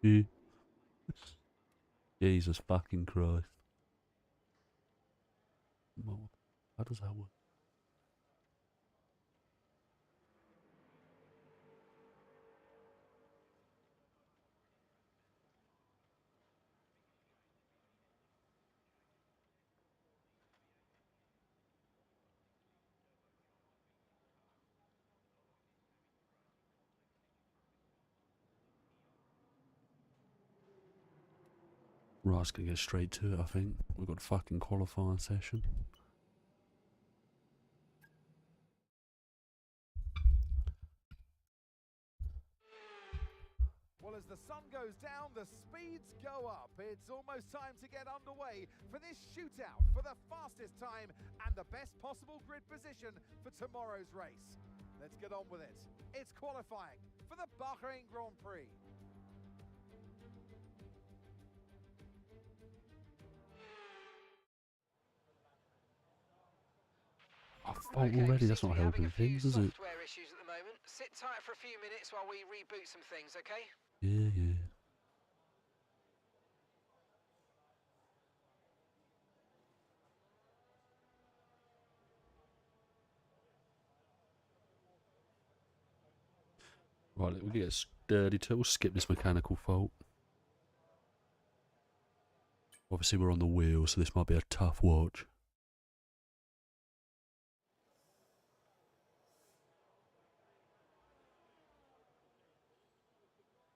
Yeah. Jesus fucking Christ. How does that work? Right, I was gonna get straight to it, I think. We've got a fucking qualifying session. Well, as the sun goes down, the speeds go up. It's almost time to get underway for this shootout for the fastest time and the best possible grid position for tomorrow's race. Let's get on with it. It's qualifying for the Bahrain Grand Prix. Oh, fault already? That's not helping things, is it? Software issues at the moment. Sit tight for a few minutes while we reboot some things, okay? Yeah, yeah. Right, we get sturdy to. We'll skip this mechanical fault. Obviously, we're on the wheel, so this might be a tough watch.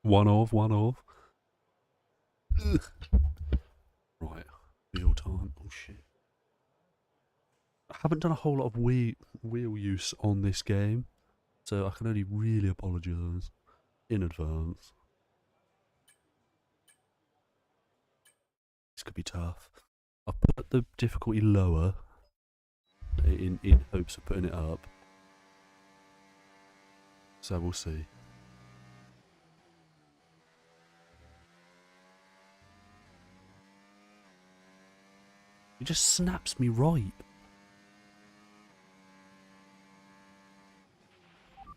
One of. Ugh. Right, wheel time. Oh shit. I haven't done a whole lot of wheel use on this game, so I can only really apologise in advance. This could be tough. I've put the difficulty lower in hopes of putting it up. So we'll see. It just snaps me right.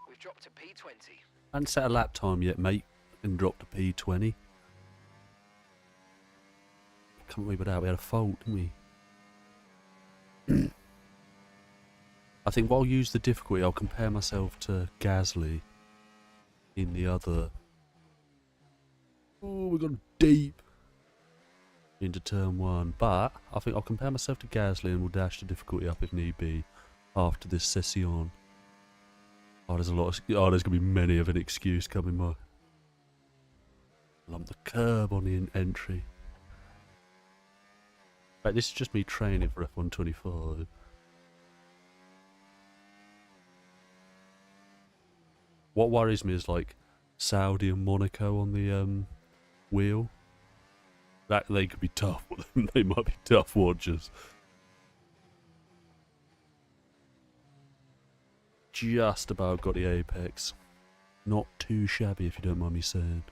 We've dropped to P20. I haven't set a lap time yet, mate, and dropped to P20. Can't we without we had a fault, didn't we? I think while I'll use the difficulty, I'll compare myself to Gasly in the other. Oh, we got deep into turn one, but I think I'll compare myself to Gasly and we'll dash the difficulty up if need be after this session. Oh, there's a lot of. Oh, there's gonna be many of an excuse coming my. Lump the curb on the entry. Right, this is just me training for F125. What worries me is like Saudi and Monaco on the wheel. That they could be tough. They might be tough watches. Just about got the apex. Not too shabby, if you don't mind me saying.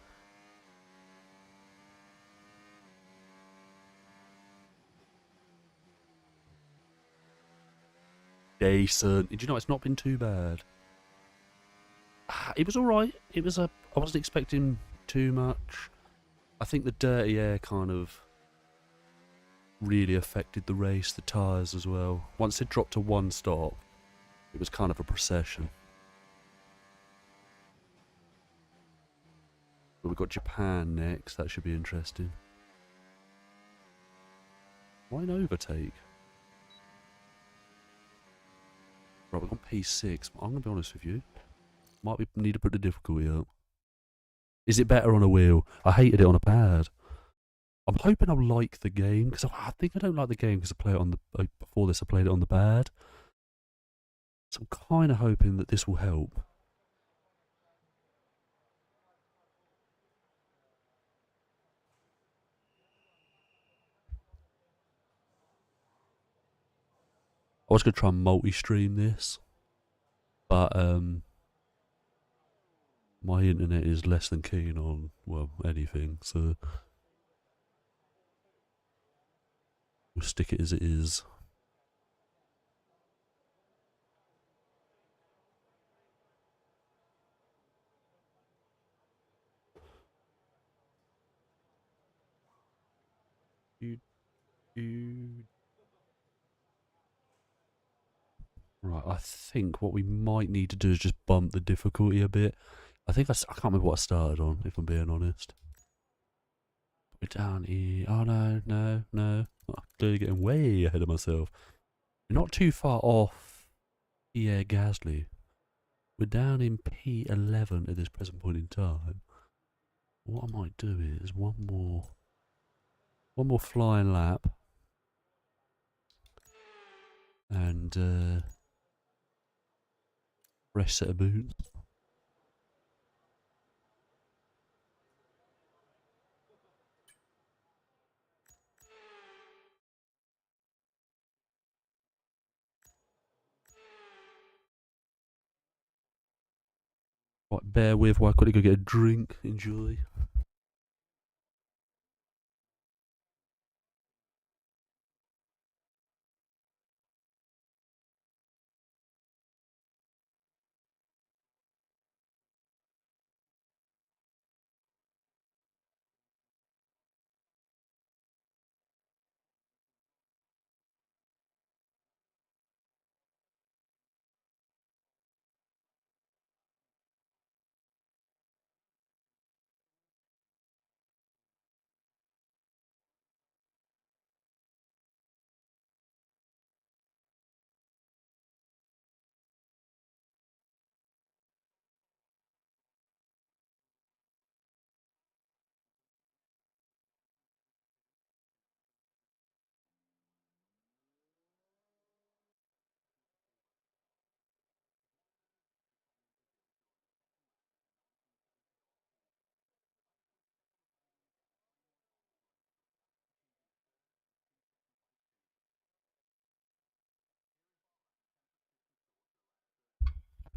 Decent. Did you know it's not been too bad? It was alright. It was a. I wasn't expecting too much. I think the dirty air kind of really affected the race, the tyres as well. Once it dropped to one stop, it was kind of a procession. But we've got Japan next, that should be interesting. Why an overtake? Right, we've got P6. I'm going to be honest with you. Might need to put the difficulty up. Is it better on a wheel? I hated it on a pad. I'm hoping I'll like the game, because I think I don't like the game because I played it on the before this I played it on the bad. So I'm kind of hoping that this will help. I was going to try and multi-stream this, but my internet is less than keen on, well, anything, so we'll stick it as it is. Right, I think what we might need to do is just bump the difficulty a bit. I can't remember what I started on, if I'm being honest. We're down here. Oh no, no, no. I'm clearly getting way ahead of myself. We're not too far off Pierre Gasly. We're down in P11 at this present point in time. What I might do is one more flying lap. And fresh set of boots. Right, bear with while I quickly go get a drink. Enjoy.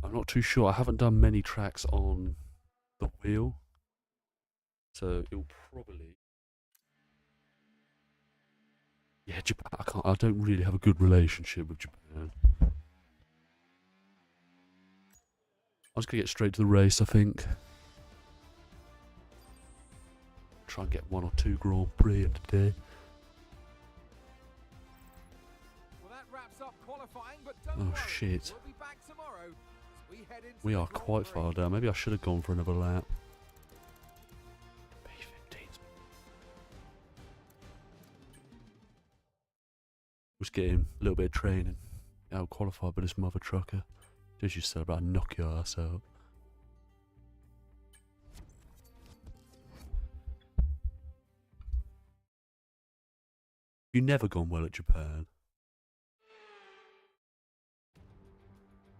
I'm not too sure. I haven't done many tracks on the wheel, so it'll probably. Yeah, Japan. I don't really have a good relationship with Japan. I'm just gonna get straight to the race, I think. Try and get 1 or 2 Grand Prix in today. Well, that wraps up qualifying, but don't Oh worry, shit. we'll be back tomorrow as we head into We the are Grand quite Prix. far down. Maybe I should have gone for another lap. P15's. Just getting a little bit of training. Out qualified by this mother trucker. As you said, about to knock your ass out. You've never gone well at Japan.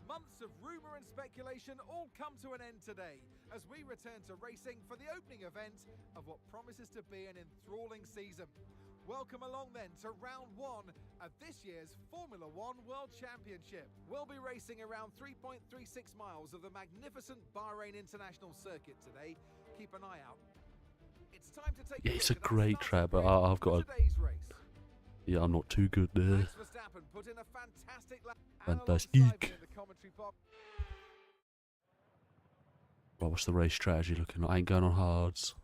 Months of rumour and speculation all come to an end today as we return to racing for the opening event of what promises to be an enthralling season. Welcome along then to round 1 of this year's Formula One World Championship. We'll be racing around 3.36 miles of the magnificent Bahrain International Circuit today. Keep an eye out. It's time to take Yeah, it's a look at that great starting track, but grid I've for got a. today's race. Yeah, I'm not too good there. Max Verstappen put in a fantastic lap. And Fantastic. alongside me in the commentary box, Right, what's the race strategy looking like? I ain't going on hards.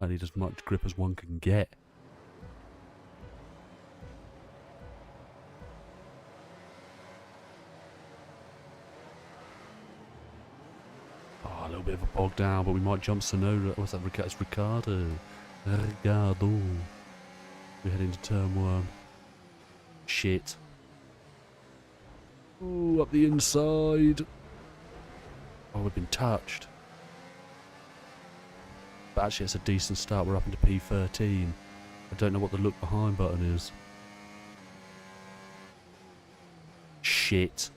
I need as much grip as one can get. Oh, a little bit of a bog down, but we might jump Sonoda. What's that? It's Ricardo. Ricardo. We head into turn 1. Shit. Ooh, up the inside. Oh, we've been touched. But actually, it's a decent start. We're up into P13. I don't know what the look behind button is. Shit.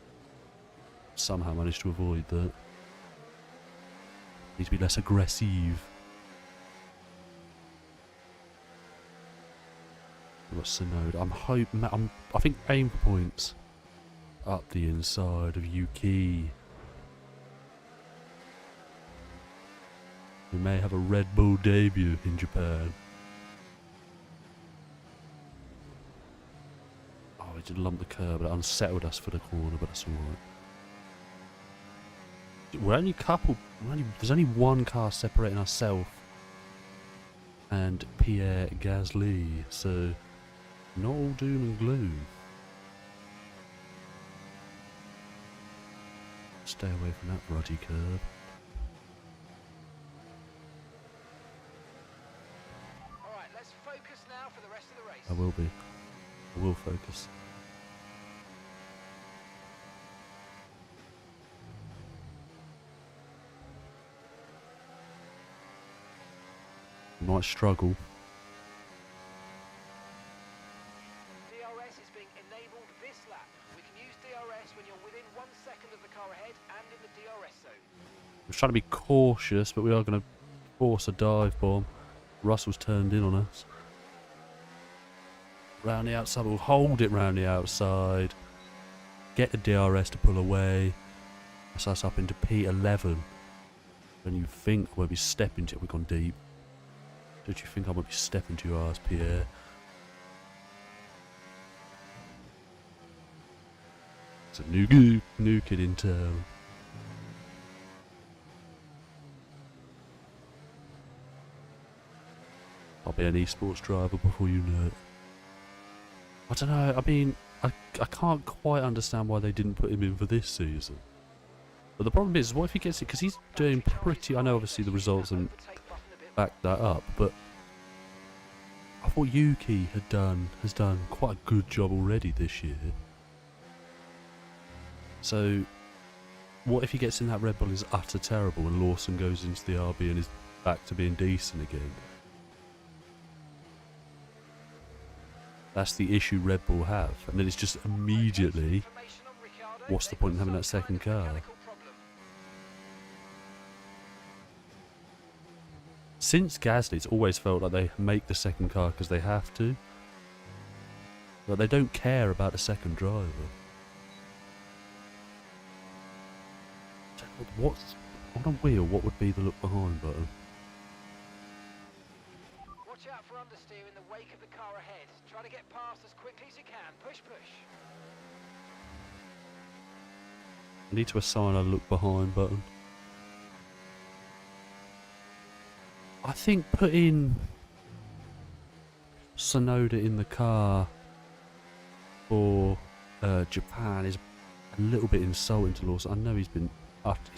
Somehow managed to avoid that. Need to be less aggressive. What's the node? I think aim for points. Up the inside of Yuki. We may have a Red Bull debut in Japan. Oh, we did lump the curb, but it unsettled us for the corner, but that's alright. There's only one car separating ourselves and Pierre Gasly, so not all doom and gloom. Stay away from that ruddy curve. Alright, let's focus now for the rest of the race. I will be. I will focus. Might struggle. DRS is being enabled this lap. We can use DRS when you're within 1 second of the car ahead and in the DRS zone. I'm trying to be cautious, but we are going to force a dive bomb. Russell's turned in on us. Round the outside, we'll hold it round the outside. Get the DRS to pull away. That's us up into P11. And you think we'll be stepping to it, we've gone deep. Don't you think I might be stepping to your ass, Pierre? It's a new kid in town. I'll be an esports driver before you know it. I don't know, I mean, I can't quite understand why they didn't put him in for this season. But the problem is, what if he gets it? Because he's doing pretty... I know obviously the results and back that up, but I thought Yuki has done quite a good job already this year. So, what if he gets in that Red Bull is utter terrible and Lawson goes into the RB and is back to being decent again? That's the issue Red Bull have, and then it's just immediately, what's the point in having that second car? Since Gasly, it's always felt like they make the second car because they have to. But they don't care about the second driver. What's on a wheel? What would be the look behind button? Watch out for understeer in the wake of the car ahead. Try to get past as quickly as you can. Push, push. I need to assign a look behind button. I think putting Sonoda in the car for Japan is a little bit insulting to Lawson. I know he's been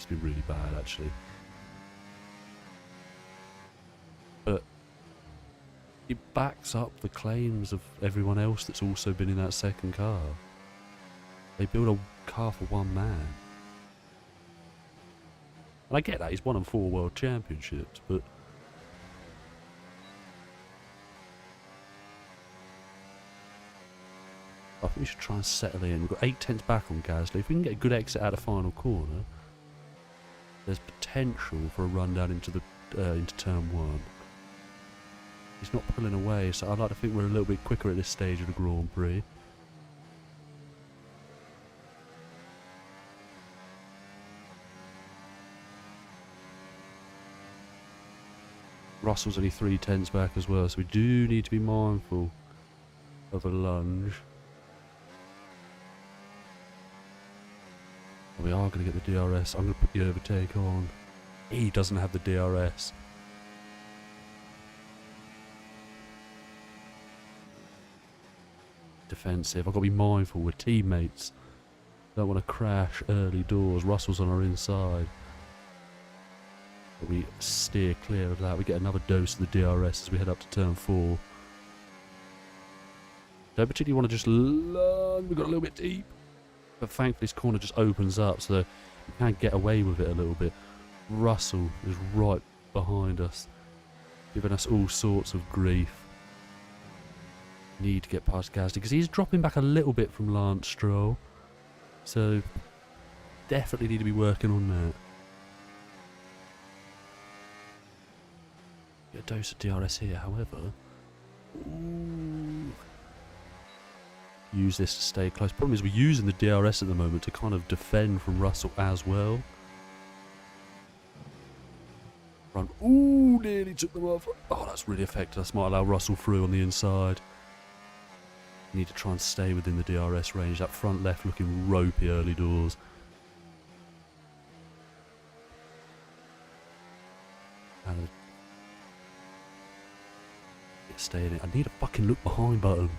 really bad actually, but it backs up the claims of everyone else that's also been in that second car. They build a car for one man, and I get that he's won 4 world championships, but I think we should try and settle in. We've got 8 tenths back on Gasly. If we can get a good exit out of the final corner, there's potential for a run down into the into turn 1. He's not pulling away, so I'd like to think we're a little bit quicker at this stage of the Grand Prix. Russell's only 3 tenths back as well, so we do need to be mindful of a lunge. We are going to get the DRS. I'm going to put the overtake on. He doesn't have the DRS. Defensive. I've got to be mindful. We're teammates. Don't want to crash early doors. Russell's on our inside. But we steer clear of that. We get another dose of the DRS as we head up to turn 4. Don't particularly want to just lunge. We got a little bit deep. But thankfully this corner just opens up so that you can get away with it a little bit. Russell is right behind us, giving us all sorts of grief. Need to get past Gasly because he's dropping back a little bit from Lance Stroll. So definitely need to be working on that. Get a dose of DRS here, however. Ooh. Use this to stay close. Problem is we're using the DRS at the moment to kind of defend from Russell as well. Run. Ooh, nearly took them off. Oh, that's really affected us. Might allow Russell through on the inside. Need to try and stay within the DRS range. That front left looking ropey early doors. And stay in it. I need a fucking look behind button.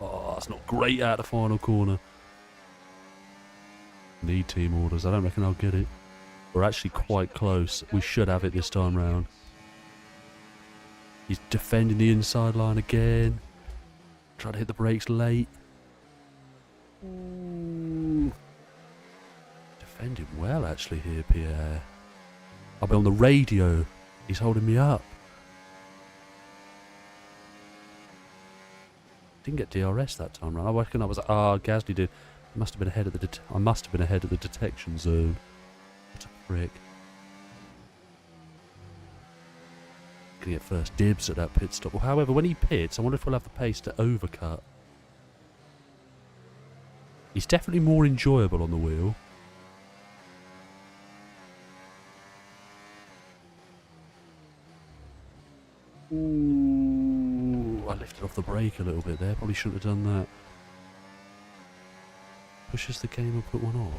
Oh, it's not great out the final corner. Need team orders. I don't reckon I'll get it. We're actually quite close. We should have it this time round. He's defending the inside line again. Trying to hit the brakes late. Ooh. Defending well actually here, Pierre. I'll be on the radio. He's holding me up. Didn't get DRS that time round. I reckon I was. Gasly did. I must have been ahead of the. I must have been ahead of the detection zone. What a prick. Gonna get first dibs at that pit stop. Well, however, when he pits, I wonder if we'll have the pace to overcut. He's definitely more enjoyable on the wheel. Ooh, I lifted off the brake a little bit there. Probably shouldn't have done that. Pushes the game and put one on.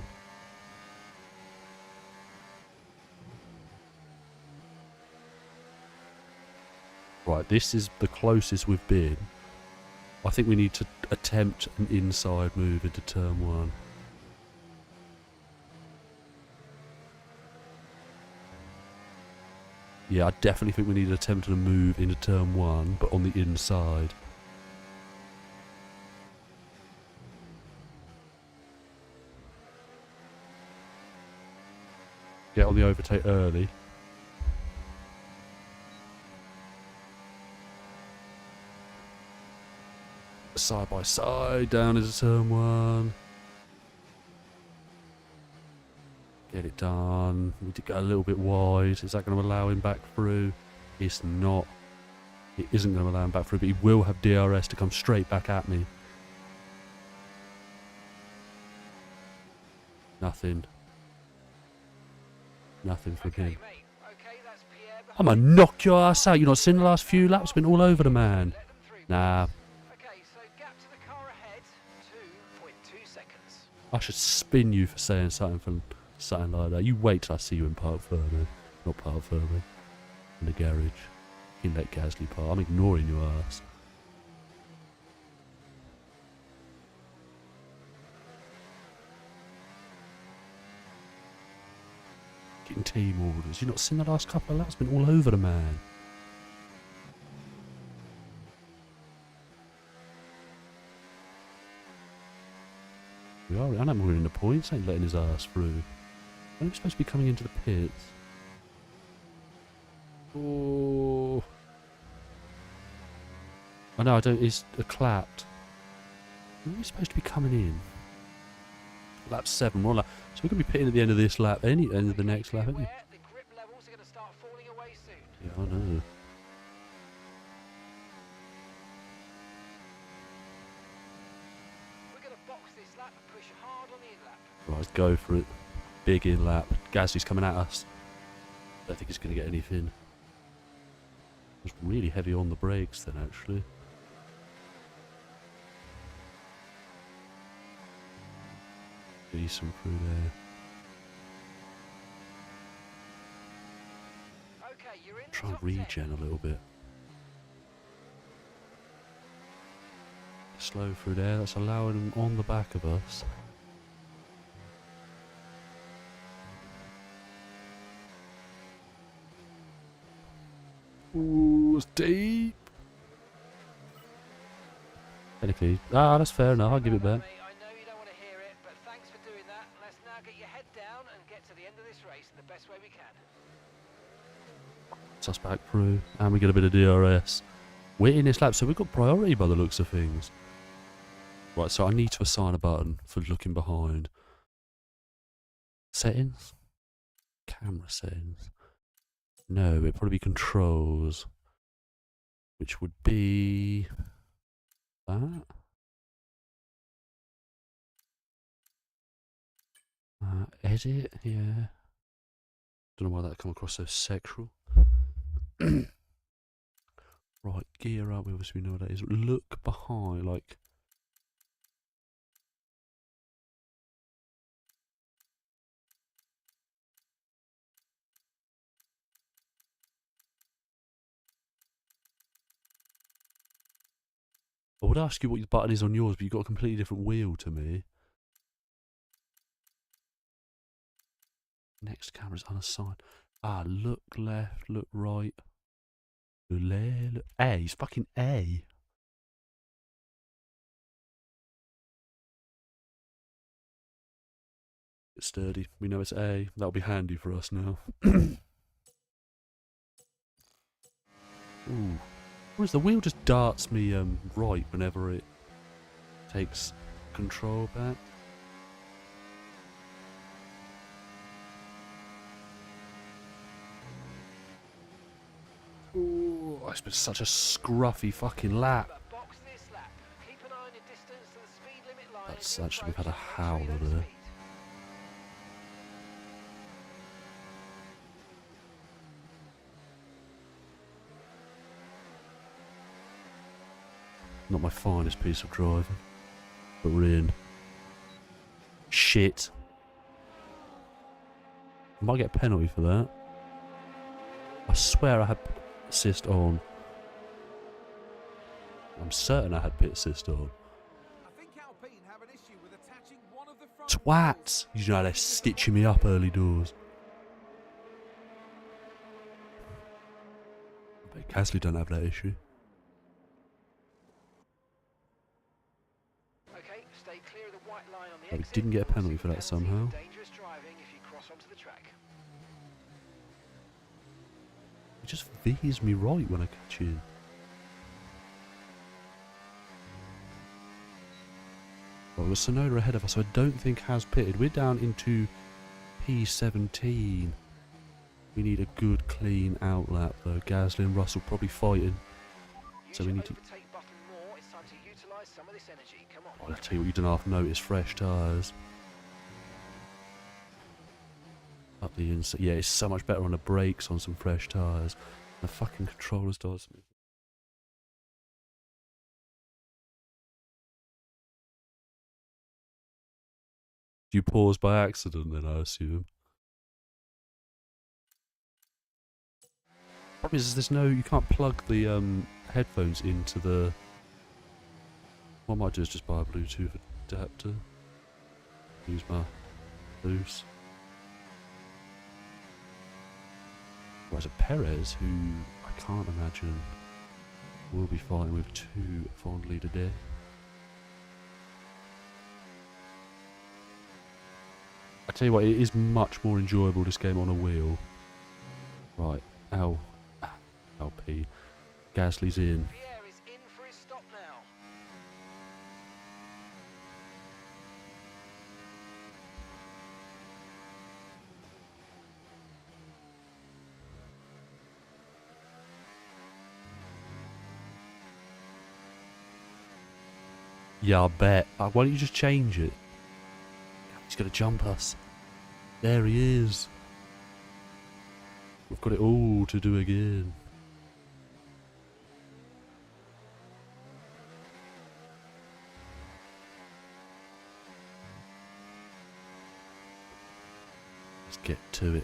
Right, this is the closest we've been. I think we need to attempt an inside move into turn one. Yeah, I definitely think we need to attempt a move into turn one, but on the inside. Get on the overtake early. Side by side, down into turn one. Get it done. We did go a little bit wide. Is that going to allow him back through? It's not. It isn't going to allow him back through, but he will have DRS to come straight back at me. Nothing. Nothing from him. I'm going to knock your ass out. You've not seen the last few laps? Been all over the man. Nah. Okay, so gap to the car ahead, 2.2 seconds. I should spin you for saying something like that. You wait till I see you in Park Fermi. Not Park Fermi. In the garage. You can let Gasly park. I'm ignoring your ass. Getting team orders. You've not seen the last couple of laps? Been all over the man. We are. I know we're in the points. Ain't letting his ass through. When are we supposed to be coming into the pits? Oh. I know, I don't. It's clapped. When are we supposed to be coming in? Lap 7. We're on lap. So we're going to be pitting at the end of this lap. End of the next lap, aren't we? The grip levels are going to start falling away soon. Yeah, I know. We're going to box this lap and push hard on the in lap. Right, let's go for it. Big in lap. Gasly's coming at us. Don't think he's going to get anything. It was really heavy on the brakes then, actually. Decent through there. Okay, you're in the Try and top 10. regen a little bit. Slow through there. That's allowing him on the back of us. Ooh, it's deep. Technically, that's fair enough. I'll give it back. I know you don't want to hear it, but thanks for doing that. Let's now get your head down and get to the end of this race in the best way we can. Us back through, and we get a bit of DRS. We're in this lap, so we've got priority by the looks of things. Right, so I need to assign a button for looking behind. Settings? Camera settings. No, it'd probably be controls. Which would be that. Edit, yeah. Don't know why that come across so sexual. Right, gear up, we obviously know what that is. Look behind, like. I would ask you what your button is on yours, but you've got a completely different wheel to me. Next camera's unassigned. Ah, look left, look right. Look. A, it's fucking A. It's sturdy. We know it's A. That'll be handy for us now. Ooh. Whereas the wheel just darts me right whenever it takes control back. Ooh, it's been such a scruffy fucking lap. That's actually, we've had a howler there. Not my finest piece of driving, but we're in. Shit. I might get a penalty for that. I swear I had pit assist on. I'm certain I had pit assist on. I think Alpine have an issue with attaching one of the front Twats! You know they're stitching me up early doors. I bet Gasly don't have that issue. Okay, stay clear of the white line on the Oh, we exit. didn't get a penalty for that somehow. Dangerous driving if you cross onto the track. It just veers me right when I catch in. Well, there's Sonoda ahead of us, so I don't think has pitted. We're down into P17. We need a good, clean outlap though. Gasly and Russell probably fighting. So we need to... More. It's time to utilize some of this energy. Come on. Oh, I'll tell you what you don't half notice, fresh tyres. Up the inside. Yeah, it's so much better on the brakes on some fresh tyres. The fucking controllers does me. You pause by accident then, I assume. Problem is there's no, you can't plug the headphones into the... What I might do is just buy a Bluetooth adapter. Use my loose. Whereas a Perez, who I can't imagine will be fighting with too fondly today. I tell you what, it is much more enjoyable this game on a wheel. Right, LP. Gasly's in. Pierre is in for his stop now. Yeah, I bet. Why don't you just change it? He's going to jump us. There he is. We've got it all to do again. Let's get to it.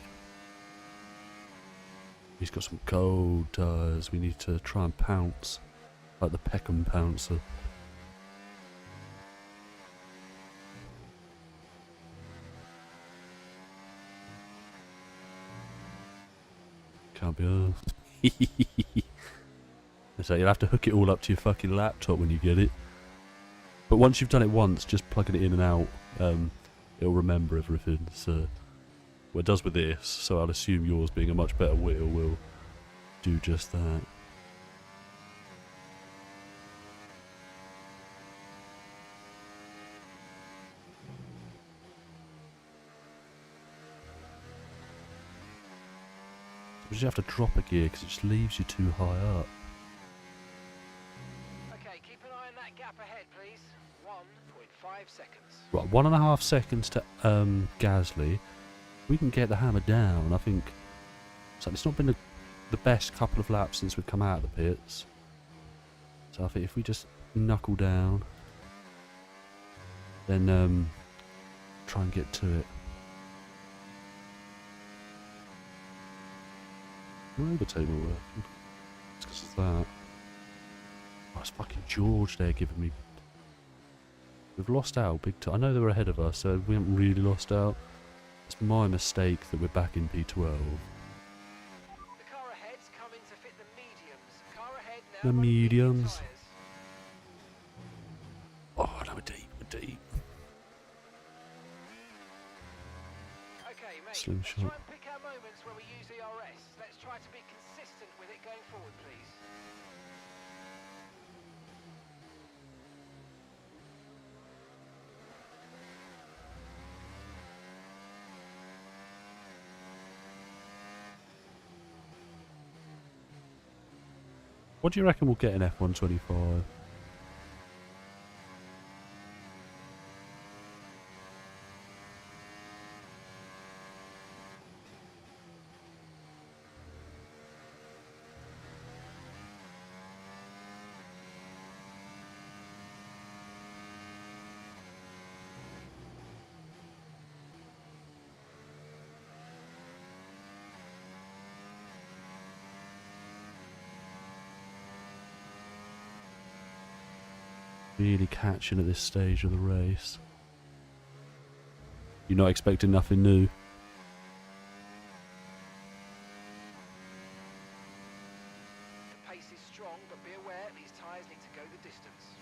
He's got some cold tyres. We need to try and pounce. Like the Peckham pouncer. Can't be arsed. So you'll have to hook it all up to your fucking laptop when you get it. But once you've done it once, just plugging it in and out, it'll remember everything. So, well, it does with this. So I'll assume yours, being a much better wheel, will do just that. But you have to drop a gear because it just leaves you too high up. Okay, keep an eye on that gap ahead, please. 1.5 seconds. Right, 1.5 seconds to Gasly. We can get the hammer down. I think so. It's not been the best couple of laps since we've come out of the pits. So I think if we just knuckle down, then try and get to it. My overtake not working. It's because of that. Oh, it's fucking George there giving me... We've lost out big time. I know they were ahead of us, so we haven't really lost out. It's my mistake that we're back in P12. The car ahead's coming to fit the mediums. Car ahead now The running medium mediums. tyres. Oh, no, we're deep, we're deep. Okay, mate. Slim let's shot. try and pick our moments where we use DRS. Let's try to be consistent with it going forward, please. What do you reckon we'll get in F125? Really catching at this stage of the race. You're not expecting nothing new. The pace is strong, but be aware these tyres need to go the distance.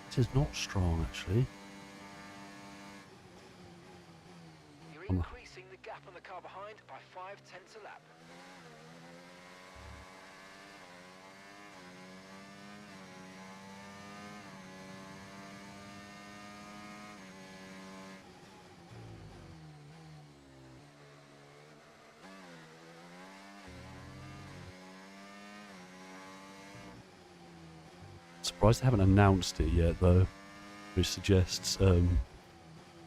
This is not strong, actually. You're I'm- increasing the gap on the car behind by 5/10 a lap. Surprised they haven't announced it yet, though, which suggests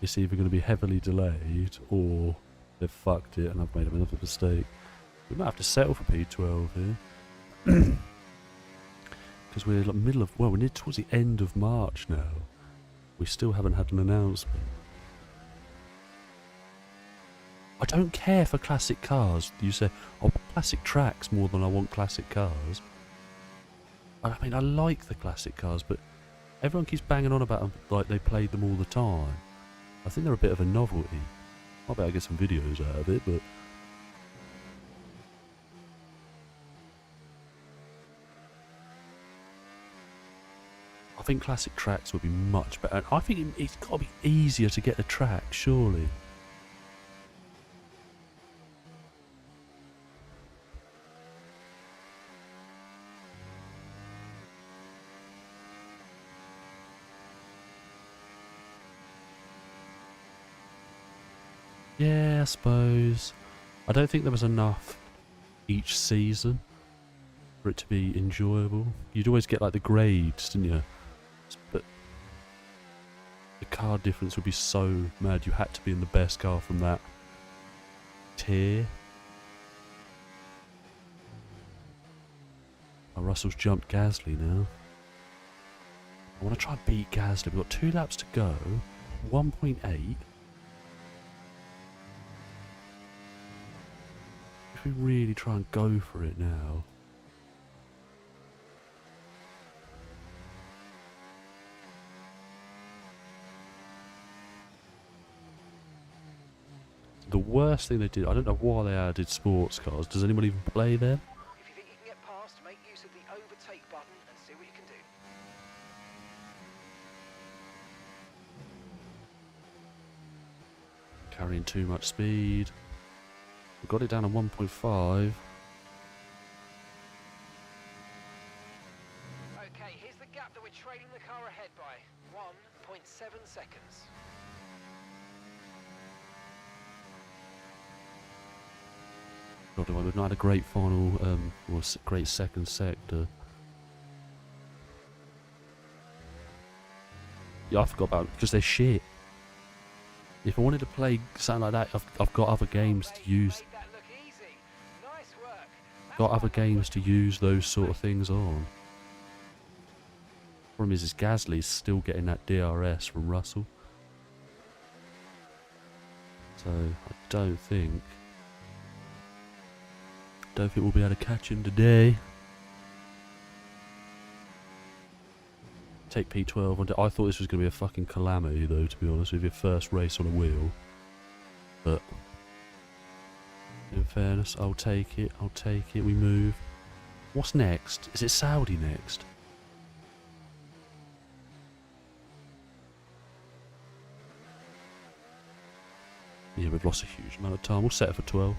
it's either going to be heavily delayed or they've fucked it and I've made another mistake. We might have to settle for P12 here. Because we're like middle of, well, we're near towards the end of March now. We still haven't had an announcement. I don't care for classic cars. You say, I want classic tracks more than I want classic cars. I mean, I like the classic cars, but everyone keeps banging on about them like they played them all the time. I think they're a bit of a novelty. I bet I get some videos out of it, but... I think classic tracks would be much better. I think it's got to be easier to get a track, surely. Yeah, I suppose. I don't think there was enough each season for it to be enjoyable. You'd always get like the grades, didn't you? But the car difference would be so mad. You had to be in the best car from that tier. Oh, Russell's jumped Gasly now. I want to try and beat Gasly. We've got 2 laps to go. 1.8. If we really try and go for it now. The worst thing they did, I don't know why they added sports cars. Does anyone even play them? If you think you can get past, make use of the overtake button and see what you can do. Carrying too much speed. We got it down to 1.5. Okay, here's the gap that we're trailing the car ahead by. 1.7 seconds. God, we've not had a great final, or great second sector. Yeah, I forgot about it, because they're shit. If I wanted to play something like that, I've got other games to use. Made that look easy. Nice work. That's Got other what I games to use those sort of things on. Problem is Gasly's still getting that DRS from Russell. So I don't think we'll be able to catch him today. take P12 on. I thought this was going to be a fucking calamity, though, to be honest, with your first race on a wheel. But in fairness, I'll take it. I'll take it. We move. What's next? Is it Saudi next? Yeah, we've lost a huge amount of time. We'll set it for 12.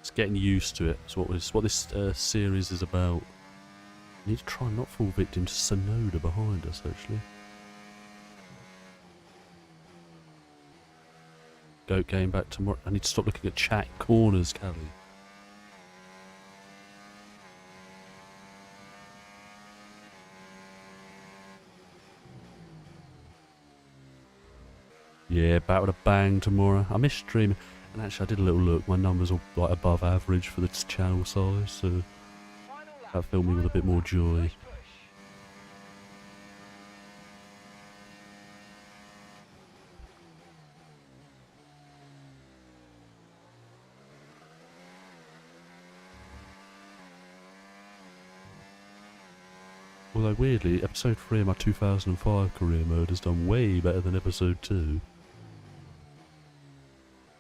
It's getting used to it. It's what this series is about. I need to try and not fall victim to Sonoda behind us, actually. Goat game back tomorrow. I need to stop looking at chat corners, Callie. Yeah, back with a bang tomorrow. I miss streaming. And actually, I did a little look. My numbers are like above average for the channel size, so that filled me with a bit more joy. Although weirdly, episode 3 of my 2005 career mode has done way better than episode 2.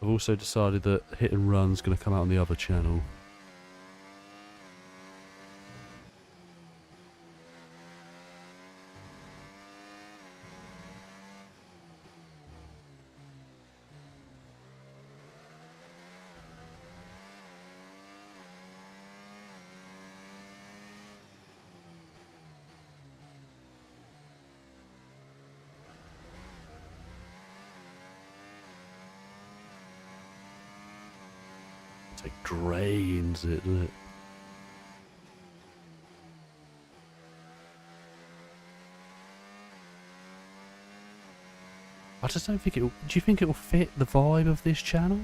I've also decided that Hit and Run's going to come out on the other channel. It drains it, doesn't it? I just don't think it'll... Do you think it'll fit the vibe of this channel?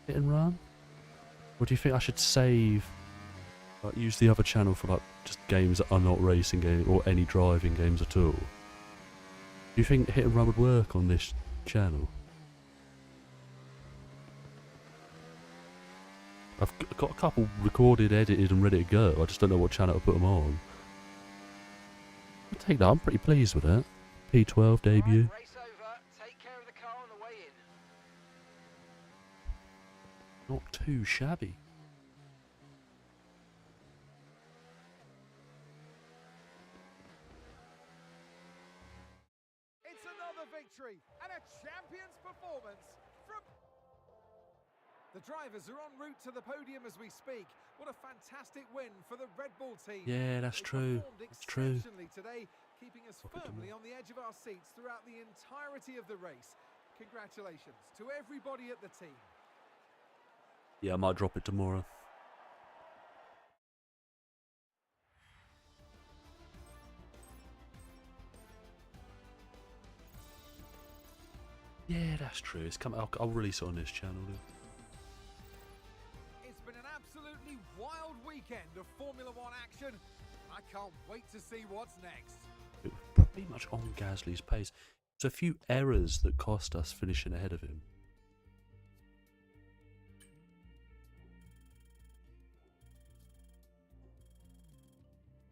Hit and Run? Or do you think I should save... Like, use the other channel for, like, just games that are not racing games or any driving games at all? Do you think Hit and Run would work on this channel? I've got a couple recorded, edited and ready to go. I just don't know what channel to put them on. I'll take that. I'm pretty pleased with it. P12 debut. Right, race over. Take care of the car on the way in. Not too shabby. It's another victory and a champion's performance from... The drivers are en route to the podium as we speak. What a fantastic win for the Red Bull team. Yeah, that's They true. performed That's true. exceptionally today, keeping us firmly on the edge of our seats throughout the entirety of the race. Congratulations to everybody at the team. Yeah, I might drop it tomorrow. Yeah, that's true. It's coming. I'll release it on this channel. Then. It's been an absolutely wild weekend of Formula One action. I can't wait to see what's next. It was pretty much on Gasly's pace. There's a few errors that cost us finishing ahead of him.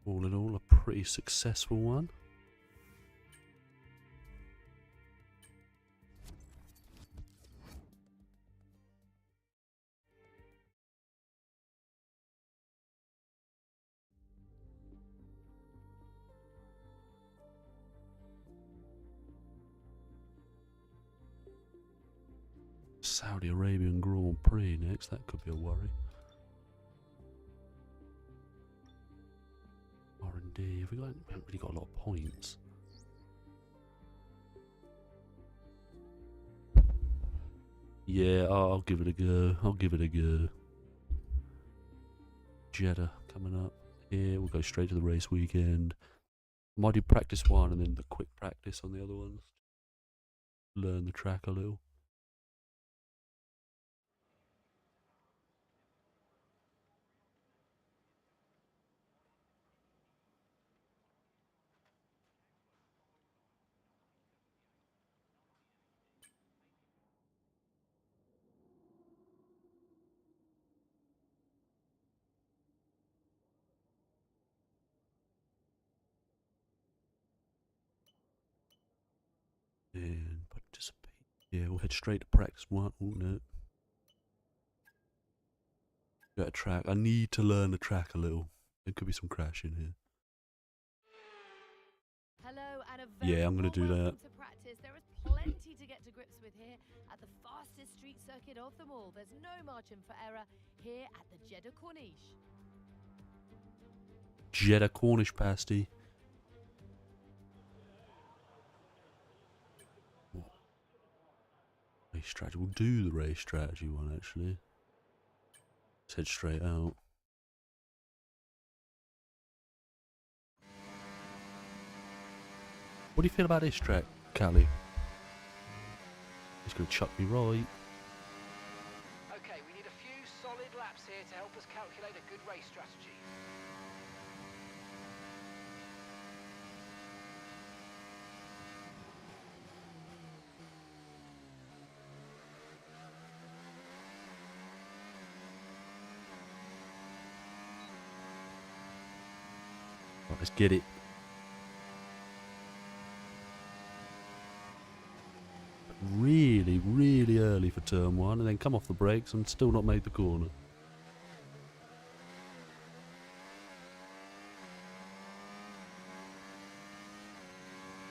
All in all, a pretty successful one. Saudi Arabian Grand Prix next, that could be a worry. R&D, we haven't really got a lot of points. Yeah, I'll give it a go. I'll give it a go. Jeddah coming up. Here, we'll go straight to the race weekend. I might do practice one and then the quick practice on the other ones. Learn the track a little. Yeah, we'll head straight to practice one. Oh no. Got a track. I need to learn the track a little. There could be some crashing here. Hello and a Yeah, very I'm gonna warm do that. welcome to practice. There is plenty to get to grips with here at the fastest street circuit of them all. There's no margin for error here at the Jeddah Corniche. Jeddah Cornish pasty. Race strategy. We'll do the race strategy one actually. Let's head straight out. What do you feel about this track, Callie? He's gonna chuck me right. Okay, we need a few solid laps here to help us calculate a good race strategy. Right, let's get it. Really, really early for turn one, and then come off the brakes and still not made the corner.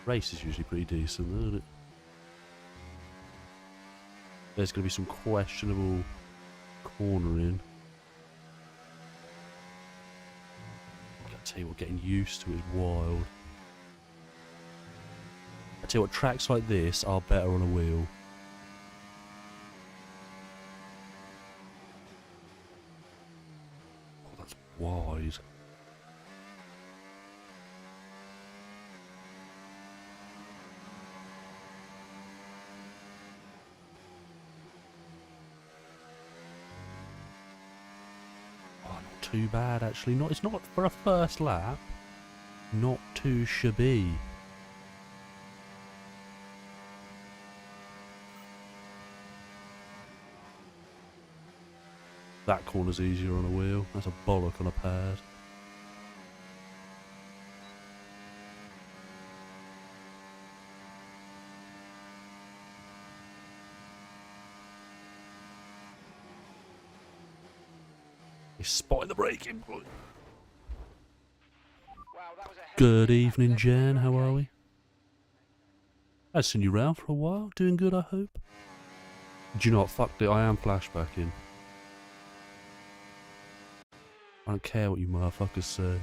Race is usually pretty decent, isn't it? There's going to be some questionable cornering. I tell you what, getting used to it is wild. I tell you what, tracks like this are better on a wheel. Oh, that's wide. Oh, not too bad actually. It's not for a first lap. Not too shabby. That corner's easier on a wheel. That's a bollock on a pad. He's spotting the braking. Wow, that was a heavy Good impact evening, left. Jan. How Okay. are we? I've seen you round for a while. Doing good, I hope. Do you know what? Fuck it. I am flashbacking. I don't care what you motherfuckers say.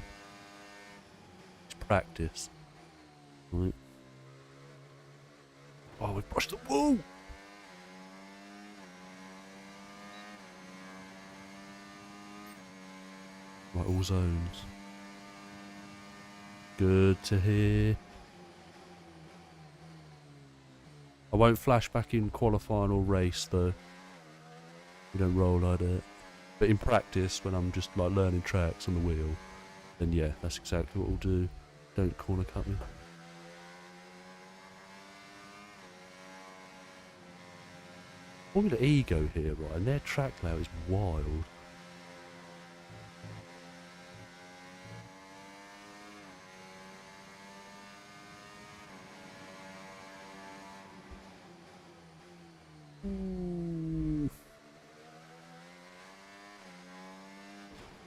It's practice. Right. Oh, we brushed the wall! Right, all zones. Good to hear. I won't flash back in qualifying or race though. We don't roll like that. But in practice, when I'm just like learning tracks on the wheel, then yeah, that's exactly what we'll do. Don't corner cut me. Formula E go here, right, and their track layout is wild. Ooh.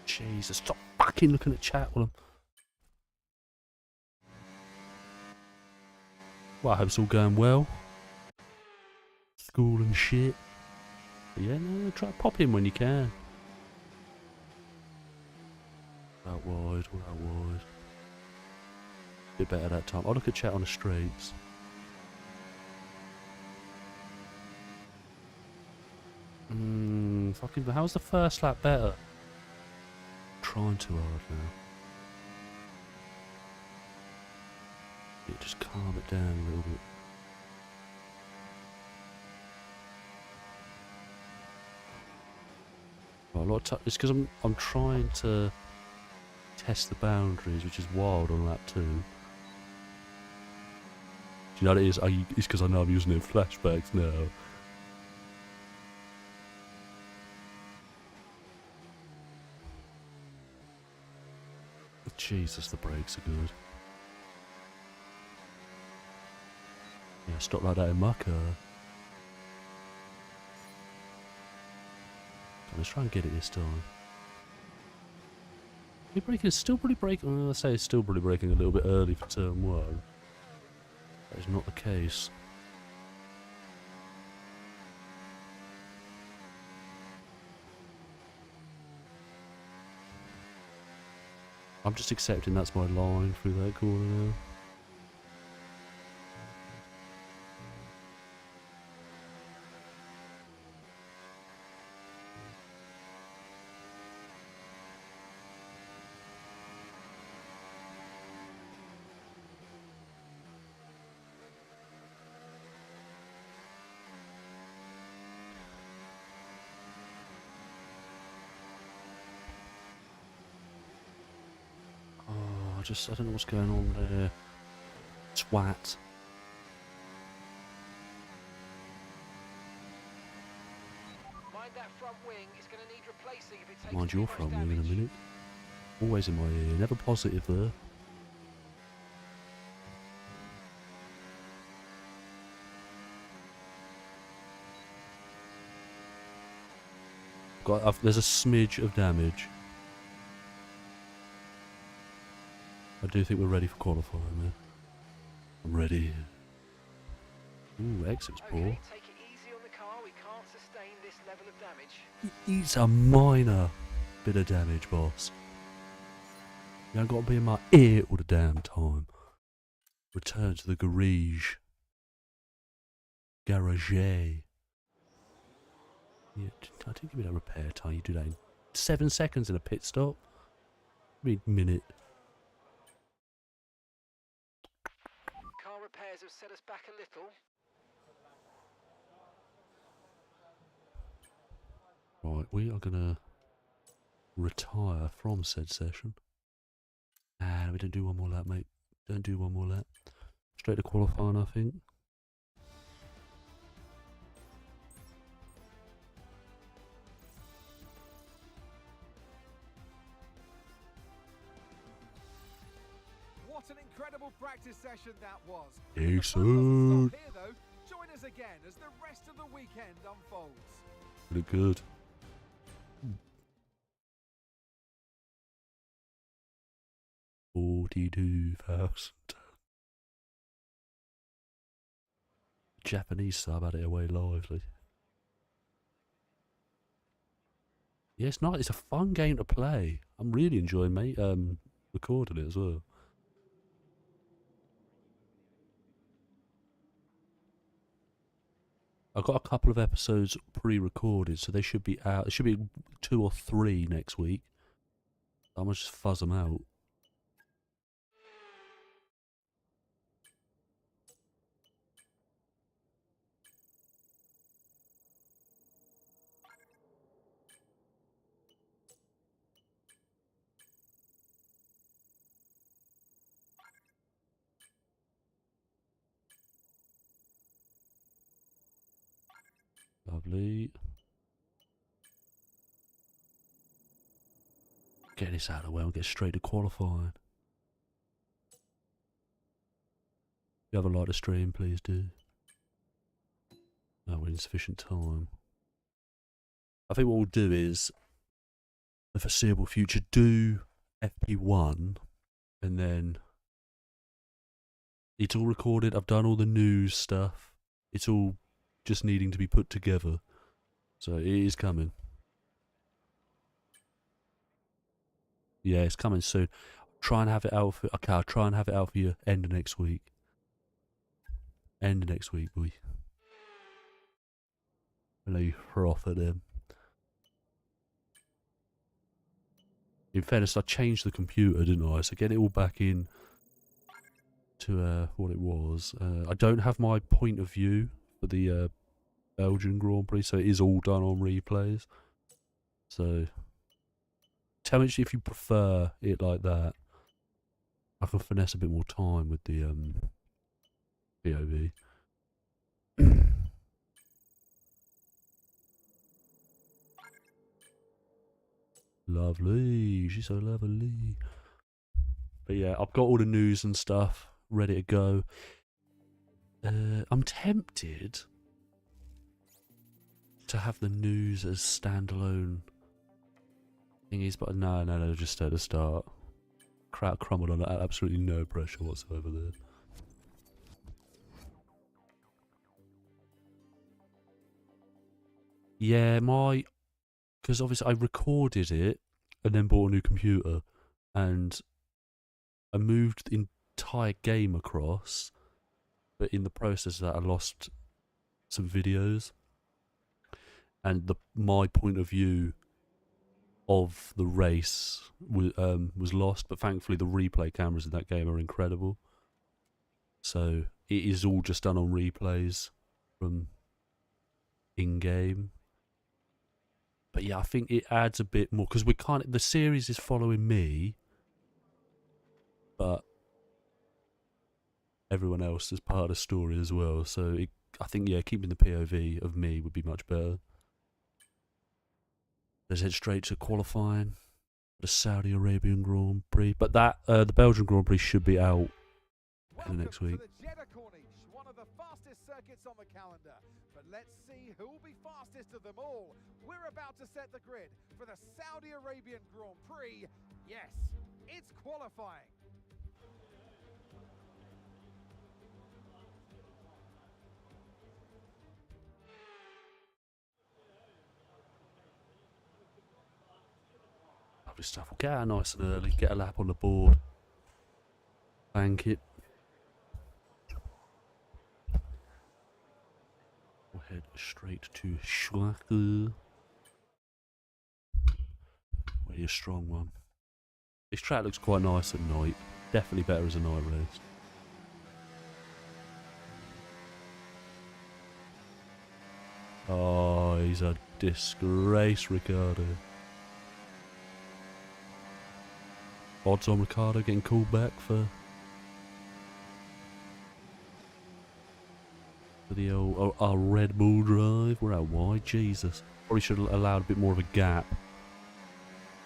Jesus, stop fucking looking at chat while I'm... Well, I hope it's all going well. School and shit. But yeah, no, try to pop in when you can. Out wide, all out wide. Bit better that time. I'll look at chat on the straights. Fucking, how's the first lap better? Trying too hard now. Yeah, just calm it down a little bit. Right, a lot of it's because I'm trying to test the boundaries, which is wild on lap 2. Do you know what it is? It's because I know I'm using it in flashbacks now. Jesus, the brakes are good. Yeah, stop like that in my car. Let's try and get it this time. Are braking? Still probably braking. I say it's still probably braking a little bit early for turn 1. That is not the case. I'm just accepting that's my line through that corner now. I don't know what's going on there. Twat. Mind that front wing, it's going to need replacing if it takes Mind too your much front wing in a damage. minute. Always in my ear, never positive there. There's a smidge of damage. I do think we're ready for qualifying, man. I'm ready. Ooh, exit's poor. Okay, take it easy on the car. We can't sustain this level of damage. It's a minor bit of damage, boss. You ain't got to be in my ear all the damn time. Return to the garage. Garage. Yeah, I didn't give me that repair time. You do that in 7 seconds in a pit stop. Minute. Car repairs have set us back a little. Right, we are gonna retire from said session. And we don't do one more lap, mate. Don't do one more lap. Straight to qualifying, I think. What an incredible practice session that was. Yes, The fun doesn't sir. stop here, though. Join us again as the rest of the weekend unfolds. Pretty good. $42,000. Japanese sub had it away lively. Yeah, it's nice. It's a fun game to play. I'm really enjoying recording it as well. I've got a couple of episodes pre-recorded, so they should be out. There should be 2 or 3 next week. I'm gonna just fuzz them out. Lovely. Get this out of the way and get straight to qualifying. If you haven't liked the stream, please do. No, we're in sufficient time. I think what we'll do is, the foreseeable future, do FP1, and then it's all recorded. I've done all the news stuff. It's all just needing to be put together. So it is coming. Yeah, it's coming soon. Try and have it out for. Okay, I'll try and have it out for you end of next week. End of next week, boy. I know you froth at them. In fairness, I changed the computer, didn't I? So get it all back in to what it was. I don't have my point of view for the Belgian Grand Prix, so it is all done on replays. So tell me if you prefer it like that. I can finesse a bit more time with the POV. Lovely, she's so lovely. But yeah, I've got all the news and stuff ready to go. I'm tempted to have the news as standalone thingies, but no, just at the start. Crowd crumbled on it, absolutely no pressure whatsoever there. Yeah, because obviously I recorded it and then bought a new computer, and I moved the entire game across, but in the process of that I lost some videos, and my point of view of the race was lost, but thankfully the replay cameras in that game are incredible. So it is all just done on replays from in-game. But yeah, I think it adds a bit more, because the series is following me, but everyone else is part of the story as well. So I think, yeah, keeping the POV of me would be much better. Let's head straight to qualifying the Saudi Arabian Grand Prix. But the Belgian Grand Prix should be out in the next week. To the Jeddah Corniche, one of the fastest circuits on the calendar. But let's see who will be fastest of them all. We're about to set the grid for the Saudi Arabian Grand Prix. Yes, it's qualifying. Lovely stuff. We'll get out nice and early, get a lap on the board, bank it. We'll head straight to Schwakel. Really a strong one. This track looks quite nice at night. Definitely better as a night race. Oh, he's a disgrace, Ricardo. Odds on Ricardo getting called back for the old our Red Bull drive. We're out wide, Jesus. Probably should have allowed a bit more of a gap.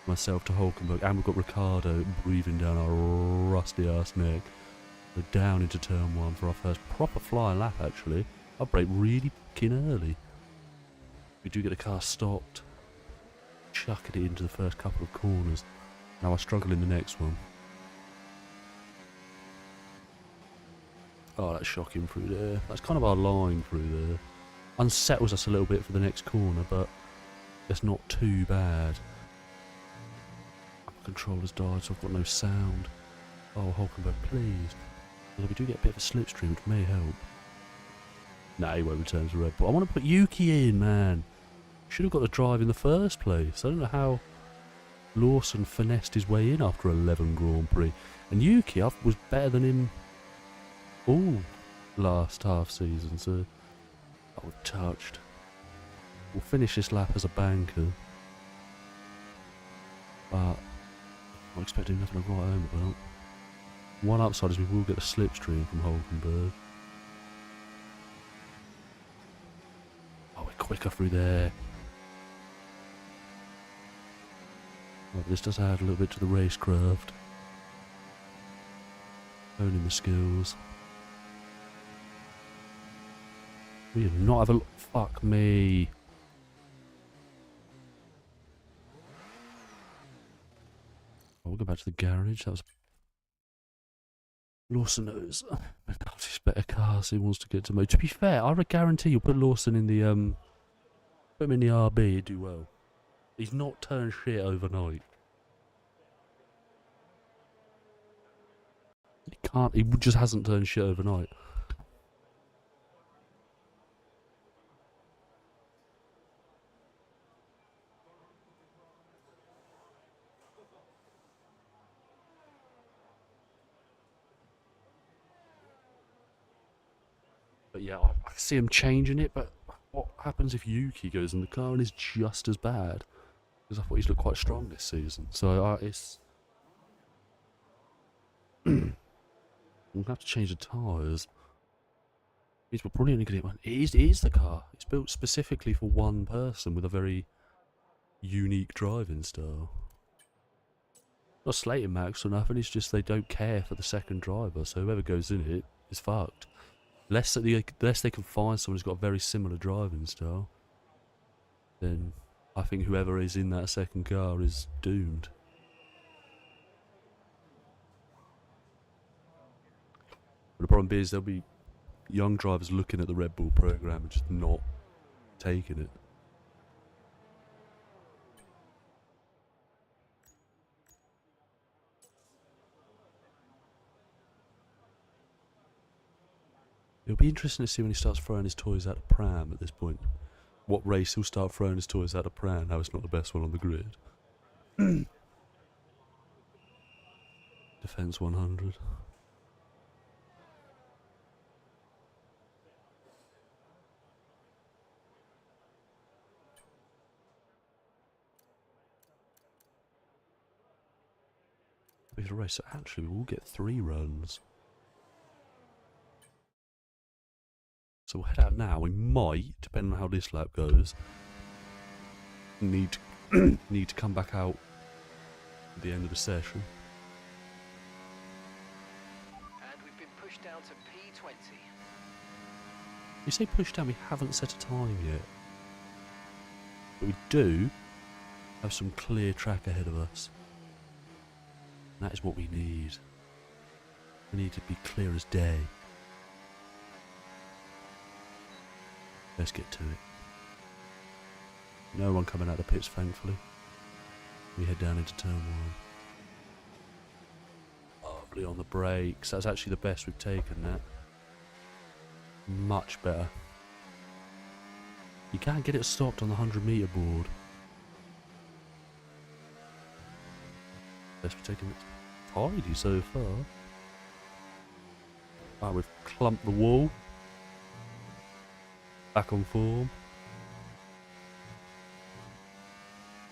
Myself to Hulkenberg, and we've got Ricardo breathing down our rusty ass neck. We're down into turn 1 for our first proper flying lap, actually. I brake really fucking early. We do get the car stopped, chucking it into the first couple of corners. Now I struggle in the next one. Oh, that's shocking through there. That's kind of our line through there. Unsettles us a little bit for the next corner, but it's not too bad. Controller's died, so I've got no sound. Oh, Hulkenberg, please. Although we do get a bit of a slipstream, which may help. Nah, he won't return to Red Bull. I want to put Yuki in, man. Should have got the drive in the first place. I don't know how Lawson finessed his way in after 11 Grand Prix. And Yuki was better than him all last half season, so that was touched. We'll finish this lap as a banker. But I'm expecting nothing to write home about. One upside is we will get a slipstream from Hulkenberg. Oh, we're quicker through there. Oh, but this does add a little bit to the racecraft. Honing the skills. We do not have a... Fuck me. We'll go back to the garage. That was Lawson knows about his better cars. He wants to get to mode. To be fair, I would guarantee you'll put Lawson in the put him in the RB, he'd do well. He's not turned shit overnight. He can't. He just hasn't turned shit overnight. But yeah, I see him changing it, but what happens if Yuki goes in the car and is just as bad? Because I thought he's looked quite strong this season. So it's... we'll have to change the tyres. We're probably only going to get one. It is the car. It's built specifically for one person with a very unique driving style. Not slating Max or nothing, it's just they don't care for the second driver, so whoever goes in it is fucked. Unless they can find someone who's got a very similar driving style. then I think whoever is in that second car is doomed. But the problem is there'll be young drivers looking at the Red Bull program and just not taking it. It'll be interesting to see when he starts throwing his toys out the pram at this point. What race he'll start throwing his toys out the pram, how it's not the best one on the grid. Defense 100. We could race, so actually we'll get 3 runs. So we'll head out now. We might, depending on how this lap goes, need to come back out at the end of the session. And we've been pushed down to P20. You say push down, we haven't set a time yet. But we do have some clear track ahead of us. And that is what we need. We need to be clear as day. Let's get to it. No one coming out of the pits, thankfully. We head down into turn 1. Lovely on the brakes. That's actually the best we've taken, that. Much better. You can't get it stopped on the 100-metre board. Best we've taken it tidy so far. Right, we've clumped the wall. Back on form.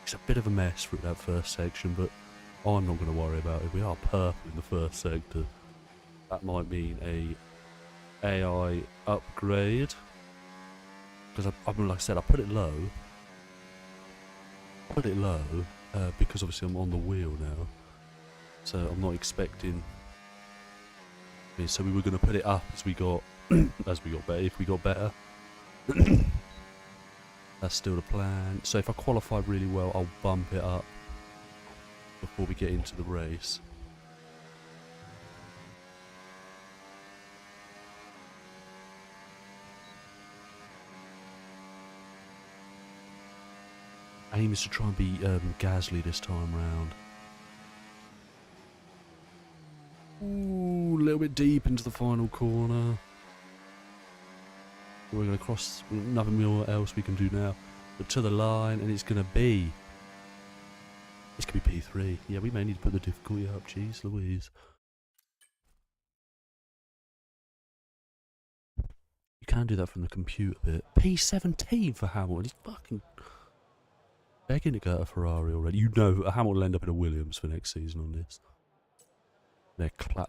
It's a bit of a mess through that first section, but I'm not going to worry about it. We are purple in the first sector. That might mean a AI upgrade. Because I mean, like I said, I put it low. Because obviously I'm on the wheel now. So I'm not expecting. I mean, so we were going to put it up as we got better. If we got better. That's still the plan. So if I qualify really well, I'll bump it up before we get into the race. Aim is to try and be Gasly this time round. Ooh, a little bit deep into the final corner. We're going to cross, nothing more else we can do now. But to the line, and it's going to be P3. Yeah, we may need to put the difficulty up, jeez Louise. You can do that from the computer bit. P17 for Hamilton. He's fucking begging to go to Ferrari already. You know Hamilton will end up in a Williams for next season on this.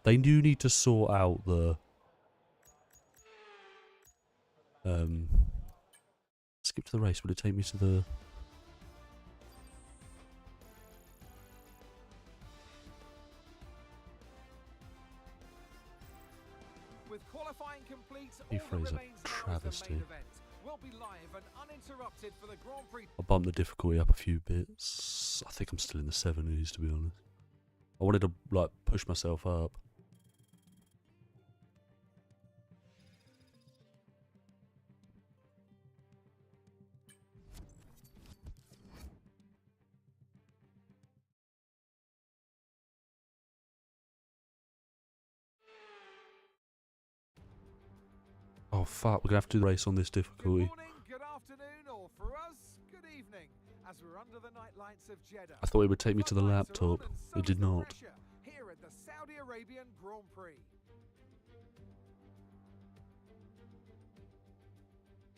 They do need to sort out the skip to the race. Would it take me to the With qualifying complete, He all that phrase a remains now is the travesty. main event. We'll be live and uninterrupted for the Grand Prix. I bumped the difficulty up a few bits. I think I'm still in the 70s, to be honest. I wanted to like push myself up. Oh fuck, we're gonna have to do the race on this Good difficulty. morning, good afternoon, or for us, good evening, as we're under the night lights of Jeddah. I thought it would take me to the Floodlights are on laptop. and so It did is the not. pressure here at the Saudi Arabian Grand Prix.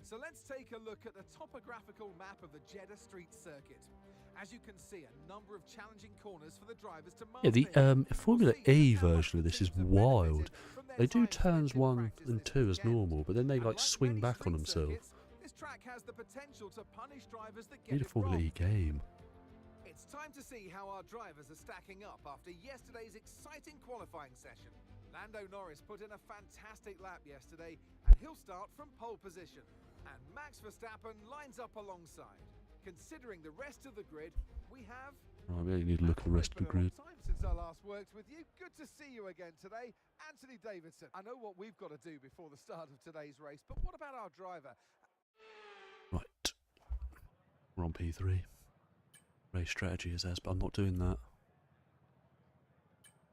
So let's take a look at the topographical map of the Jeddah Street Circuit. As you can see, a number of challenging corners for the drivers to master. Yeah, the Formula E version of this is wild. They do turns 1 and 2 as normal, but then they like swing back on themselves. This track has the potential to punish drivers that get Need a it Formula wrong. E game. It's time to see how our drivers are stacking up after yesterday's exciting qualifying session. Lando Norris put in a fantastic lap yesterday, and he'll start from pole position. And Max Verstappen lines up alongside. Considering the rest of the grid, we have. Right, we only need to look at the rest of the It's been a long grid. time since I last worked with you. Good to see you again today, Anthony Davidson. I know what we've got to do before the start of today's race, but what about our driver? Right. We're on P3. Race strategy is S, but I'm not doing that.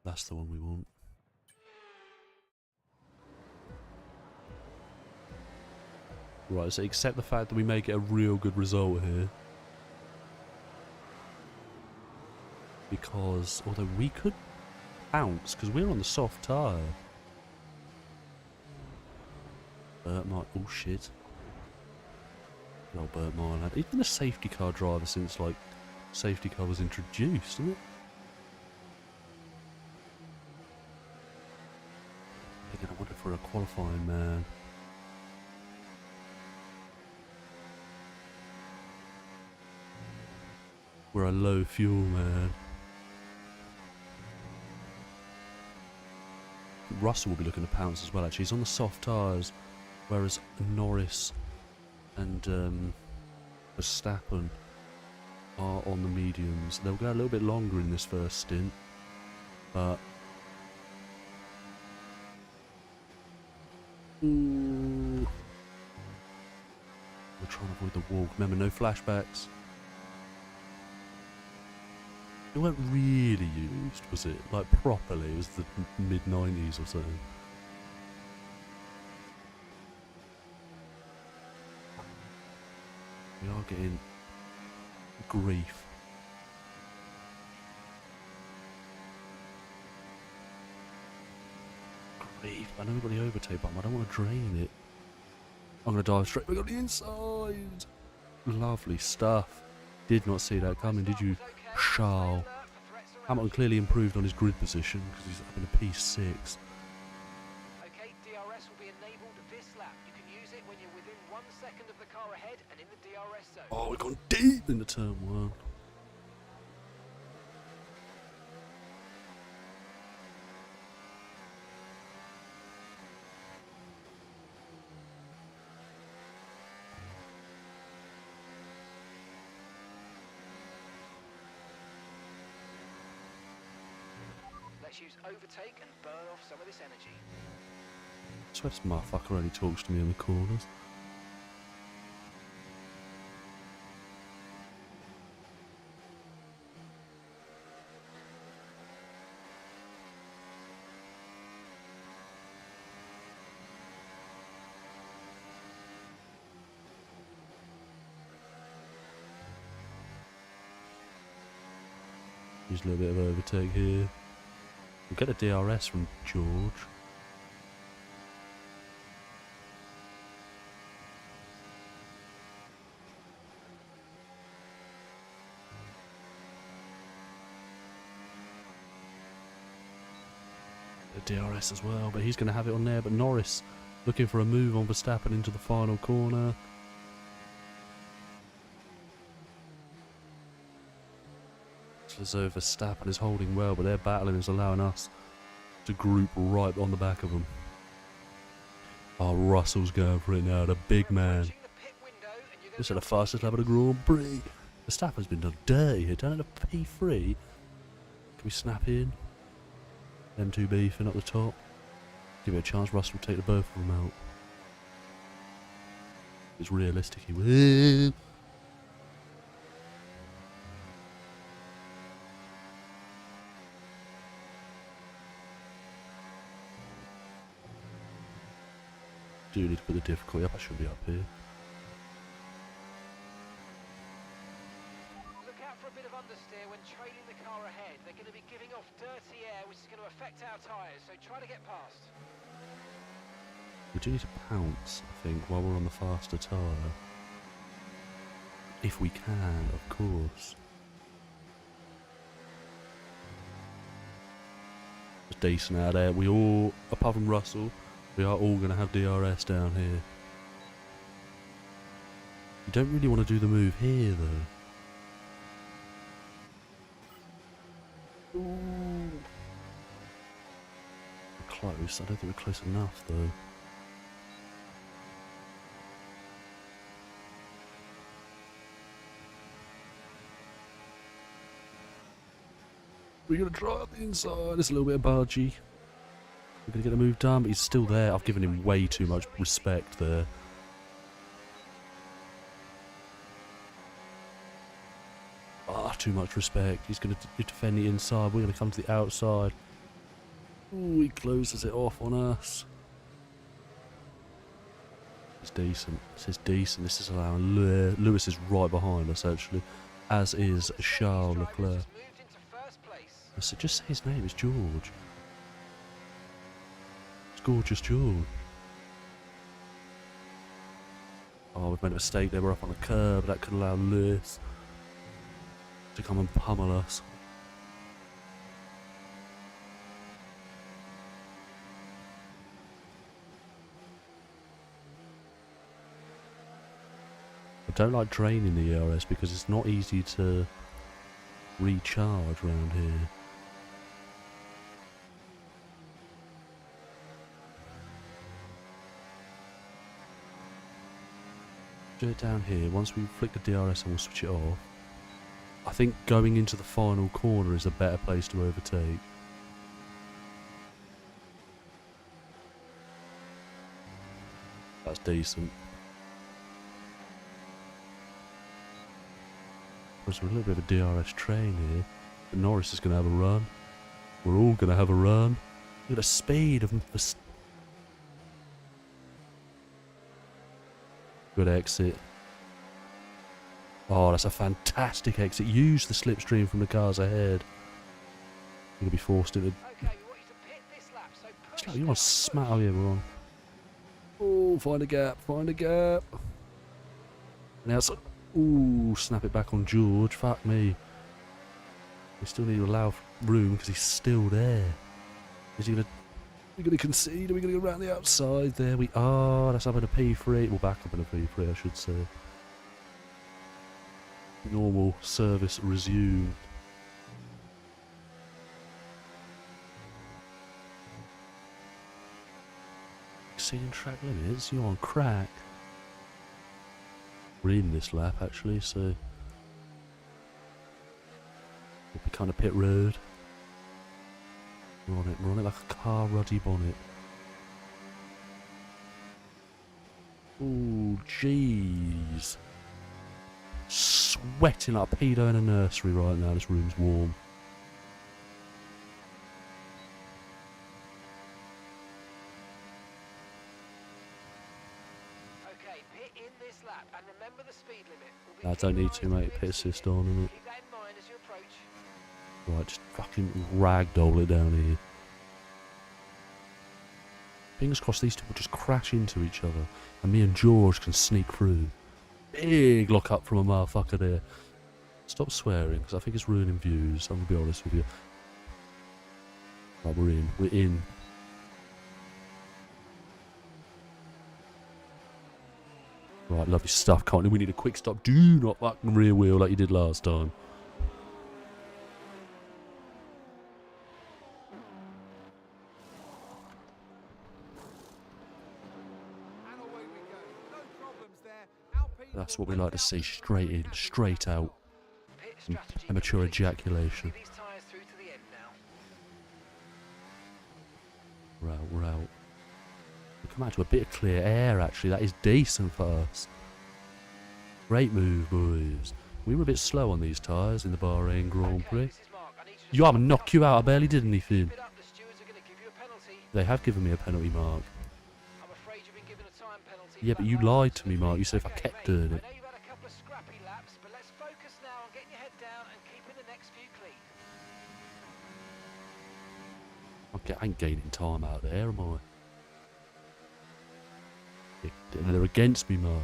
That's the one we want. Right, so accept the fact that we may get a real good result here. Because, although we could bounce, because we're on the soft tyre. Burt might, oh shit. Good old Burt Marlad. He's been a safety car driver since, like, safety car was introduced, isn't it? Again, I wonder for a qualifying man. We're a low fuel man. Russell will be looking to pounce as well, actually. He's on the soft tyres, whereas Norris and Verstappen are on the mediums. They'll go a little bit longer in this first stint, but ooh, we're trying to avoid the wall. Remember, no flashbacks. It weren't really used, was it? Like, properly. It was the mid-90s or something. We are getting grief. Grief. I know we've got the overtake button, but I don't want to drain it. I'm going to dive straight back on the inside. Lovely stuff. Did not see that coming, did you, Charles? Hamilton clearly improved on his grid position because he's up in a P6. Okay, DRS will be enabled this lap. You can use it when you're within 1 second of the car ahead and in the DRS zone. Oh, we've gone deep into turn one. Let's use overtake and burn off some of this energy. I swear this motherfucker only talks to me in the corners. Use a little bit of overtake here. We'll get a DRS from George. A DRS as well, but he's going to have it on there. But Norris looking for a move on Verstappen into the final corner. As though Verstappen is holding well, but their battling is allowing us to group right on the back of them. Oh, Russell's going for it now, the big man. This is the fastest lap of the Grand Prix. Verstappen's been done dirty here, down at a P3. Can we snap in? M2 beefing up the top. Give it a chance, Russell will take the both of them out. If it's realistic, he will. Do need to put the difficulty up, I should be up here. Look out for a bit of understeer when trailing the car ahead. They're going to be giving off dirty air, which is going to affect our tyres, so try to get past. We do need to pounce, I think, while we're on the faster tyre. If we can, of course. It's decent out there. We all, apart from Russell, we are all going to have DRS down here. You don't really want to do the move here, though. Ooh. We're close. I don't think we're close enough, though. We're going to try on the inside. It's a little bit of bargy. We're going to get a move done, but he's still there. I've given him way too much respect there. Ah, too much respect. He's going to defend the inside. We're going to come to the outside. Ooh, he closes it off on us. It's decent. This is decent. This is allowing Lewis is right behind us, actually, as is Charles Leclerc. So just say his name. It's George. It's gorgeous George. Oh, we've made a mistake there. We're up on a curb. That could allow Lewis to come and pummel us. I don't like draining the ERS because it's not easy to recharge around here. Do it down here. Once we flick the DRS and we'll switch it off. I think going into the final corner is a better place to overtake. That's decent. There's a little bit of a DRS train here. But Norris is going to have a run. We're all going to have a run. Look at the speed of the... Good exit. Oh, that's a fantastic exit. Use the slipstream from the cars ahead. You're going to be forced into... Okay, we want you to pit this lap, so push You want to smack... Oh, yeah, we're on. Oh, find a gap. Find a gap. Now it's... Ooh, snap it back on George. Fuck me. We still need to allow room because he's still there. Is he going to... We're going to concede. Are we going to go around the outside? There we are. That's up in a P3. Well, back up in a P3, I should say. Normal service resumed. Exceeding track limits? You're on crack. We're in this lap, actually, so... We'll be kind of pit road. We're on it like a car ruddy bonnet. Ooh, jeez. Sweating like a pedo in a nursery right now. This room's warm. Okay, pit in this lap and remember the speed limit. I don't need to, mate. Pit assist on, innit? Keep that in mind as you approach. Right, just fucking ragdoll it down here. Fingers crossed these two will just crash into each other and me and George can sneak through. Big lock up from a motherfucker there. Stop swearing, because I think it's ruining views. I'm going to be honest with you. Right, we're in. We're in. Right, lovely stuff, Courtney. We need a quick stop. Do not fucking rear wheel like you did last time. And away we go. No problems there. Alpine That's what we like to see. Straight in, straight out. Pit strategy Immature complete. ejaculation. See these tyres through to the end now. We're out. We come out to a bit of clear air, actually. That is decent for us. Great move, boys. We were a bit slow on these tyres in the Bahrain Grand Prix. This is Mark. I need you to Yo, I'm stop gonna knock you out. I barely did anything. it up. The stewards are going to give you a penalty. They have given me a penalty, Mark. I'm afraid you've been given a time penalty. Yeah, for but that you last lied to me, activity. Mark. You said if I Okay, kept mate, doing I it. know you've had a couple of scrappy laps, but let's focus now on getting your head down and keeping the next few clean. Okay, I ain't gaining time out there, am I? They're against me, Mark.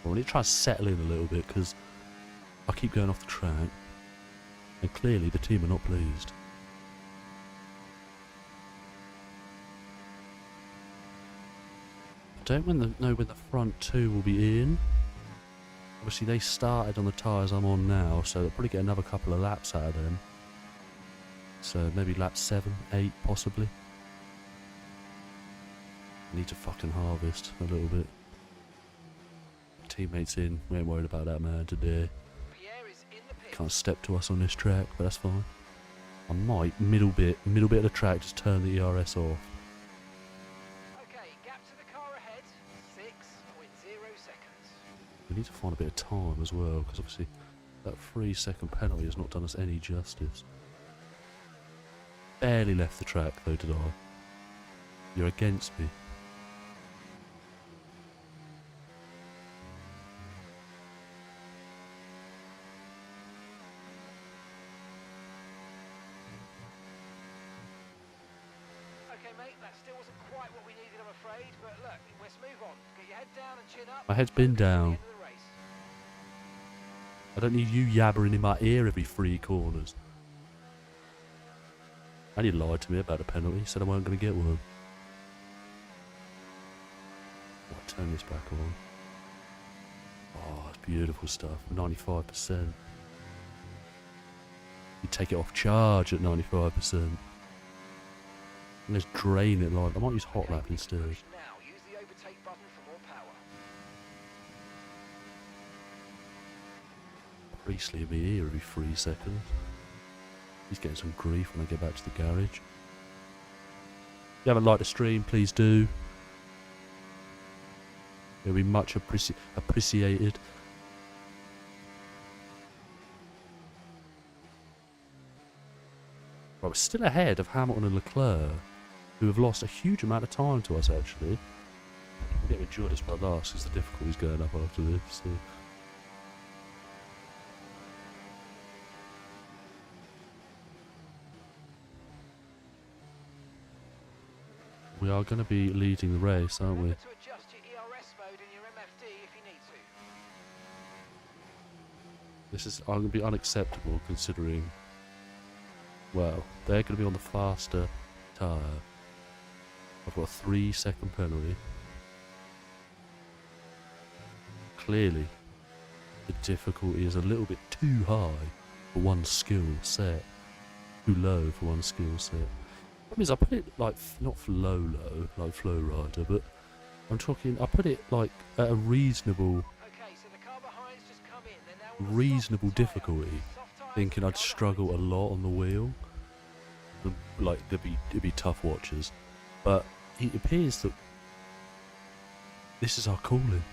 I want to try and settle in a little bit because I keep going off the track and clearly the team are not pleased. I don't know when the front two will be in. Obviously they started on the tyres I'm on now, so they'll probably get another couple of laps out of them. So maybe lap 7, 8 possibly. I need to fucking harvest a little bit. Teammates in, we ain't worried about that man today. Pierre is in the pit. Can't step to us on this track, but that's fine. I might, middle bit of the track, just turn the ERS off. Okay, gap to the car ahead, 6.0 seconds. We need to find a bit of time as well, because obviously that 3-second penalty has not done us any justice. Barely left the track though, did I? You're against me. Okay, mate, that still wasn't quite what we needed, I'm afraid, but look, let's move on. Get your head down and chin up. My head's been Focus on the down. end of the race. I don't need you yabbering in my ear every 3 corners. And he lied to me about a penalty, said I weren't going to get one. Oh, turn this back on. Oh, it's beautiful stuff. 95%. You take it off charge at 95%. And just drain it like... I might use hot lap instead. Now, use the overtake button for more power. Priestley in my ear every 3 seconds. He's getting some grief when I get back to the garage. If you haven't liked the stream, please do. It'll be much appreciated. Right, we're still ahead of Hamilton and Leclerc, who have lost a huge amount of time to us actually. We're going to enjoy this part last because the difficulty's going up after this. So. We are going to be leading the race, aren't we? Remember to adjust your ERS mode in your MFD if you need to. This is going to be unacceptable considering, well, they're going to be on the faster tyre. I've got a 3-second penalty. Clearly, the difficulty is a little bit too high for one skill set. Too low for one skill set. That means I put it like, not low, like Flow Rider, but I'm talking, I put it like at a reasonable Okay, so the car behind's just come in. They're now on the reasonable soft tyre. difficulty, Soft tyres thinking for I'd the car struggle a behind. lot on the wheel. Like it'd be tough watches, but it appears that this is our calling.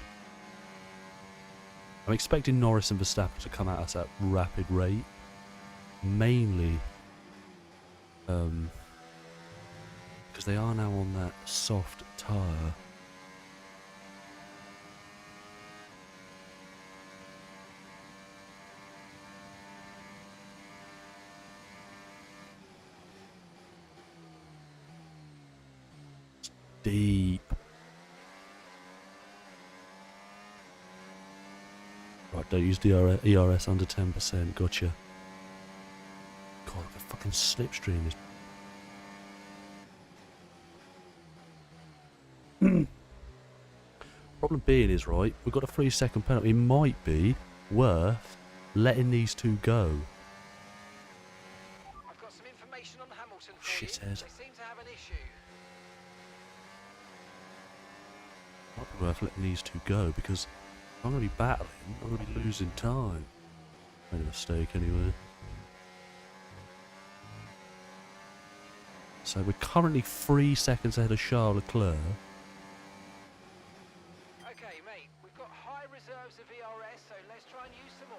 I'm expecting Norris and Verstappen to come at us at rapid rate, mainly because they are now on that soft tyre. Deep. Right, don't use ERS under 10%. Gotcha. God, the fucking slipstream is. Problem being is, right, we've got a 3-second penalty. It might be worth letting these two go. I've got some information on Hamilton for you. Shithead. They seem to have an issue. Might be worth letting these two go because if I'm going to be battling, I'm going to be losing time. Made a mistake anyway. So we're currently 3 seconds ahead of Charles Leclerc. Okay, mate, we've got high reserves of ERS, so let's try and use some more.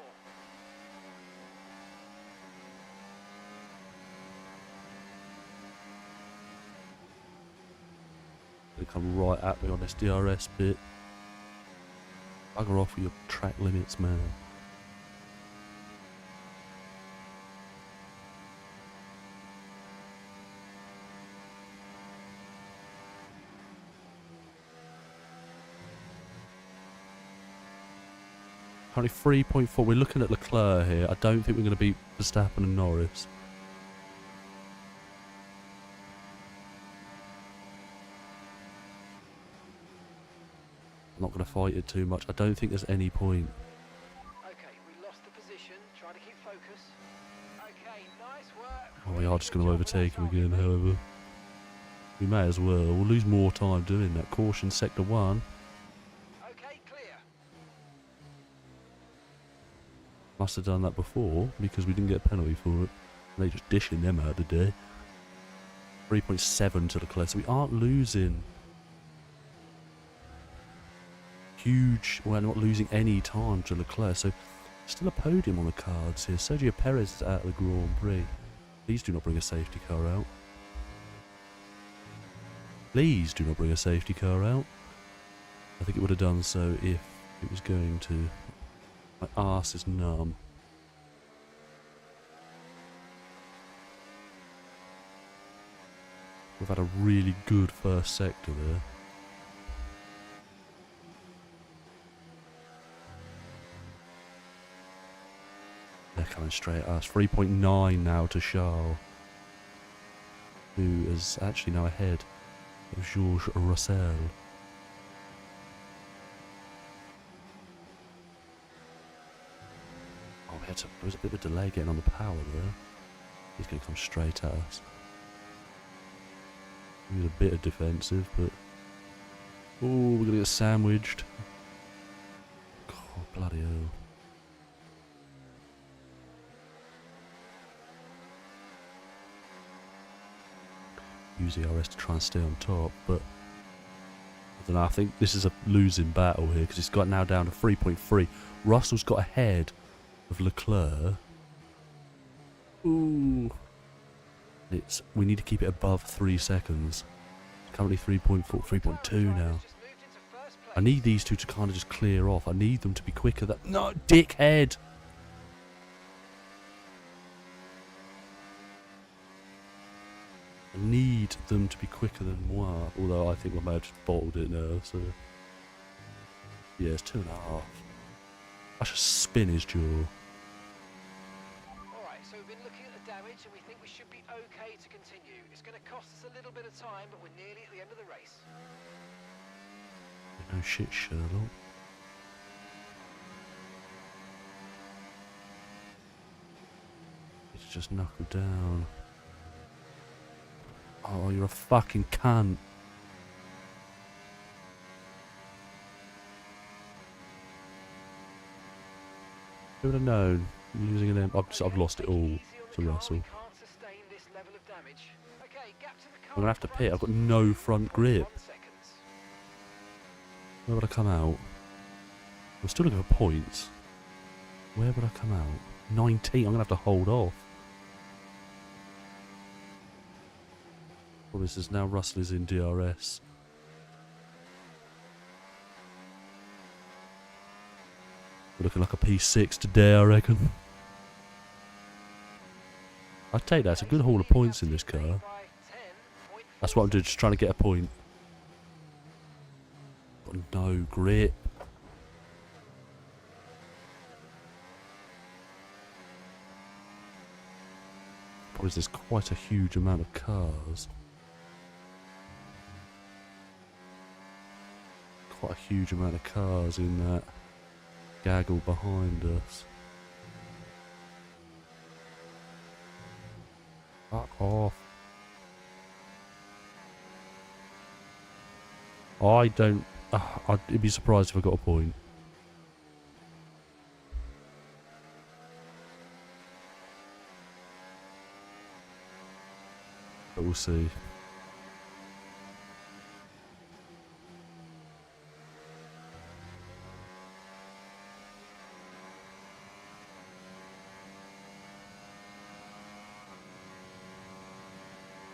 They come right at me on this DRS bit. Bugger off with your track limits, man. Currently 3.4. We're looking at Leclerc here. I don't think we're going to beat Verstappen and Norris. I'm not going to fight it too much. I don't think there's any point. Okay, we lost the position. Try to keep focus. Okay, nice work. Oh, we are just going to overtake him again, however. We may as well. We'll lose more time doing that. Caution sector 1. Okay, clear. Must have done that before because we didn't get a penalty for it. They just dishing them out today. 3.7 to Leclerc, so we aren't losing huge. We're not losing any time to Leclerc, so still a podium on the cards here. Sergio Perez is out of the Grand Prix. Please do not bring a safety car out. Please do not bring a safety car out. I think it would have done so if it was going to. My arse is numb. We've had a really good first sector there. They're coming straight at us. 3.9 now to Charles, who is actually now ahead of Georges Russell. Oh, there was a bit of a delay getting on the power there. He's going to come straight at us. He's a bit of defensive, but... Oh, we're going to get sandwiched. God, bloody hell. Use the RS to try and stay on top, but... I don't know, I think this is a losing battle here, because it's got now down to 3.3. Russell's got ahead of Leclerc. Ooh. We need to keep it above 3 seconds. Currently 3.4, 3.2 now. I need these two to kind of just clear off. I need them to be quicker than... No, dickhead! I need them to be quicker than moi. Although I think I may have just bottled it now, so... Yeah, it's 2.5. I should spin his jaw. Alright, so we've been looking at the damage and we think we should be okay to continue. It's going to cost us a little bit of time, but we're nearly at the end of the race. No shit, Sherlock. It's just knuckled down. Oh, you're a fucking cunt. Who would have known? Using an M. I've lost it all to Russell. I'm going to have to pit. I've got no front grip. Where would I come out? I'm still looking for points. Where would I come out? 19. I'm going to have to hold off. Well, this is now Russell is in DRS. We're looking like a P6 today, I reckon. I'd take that. It's a good haul of points in this car. That's what I'm doing, just trying to get a point. Got no grip. Probably there's quite a huge amount of cars. Quite a huge amount of cars in that gaggle behind us. Fuck off. I don't... I'd be surprised if I got a point. But we'll see.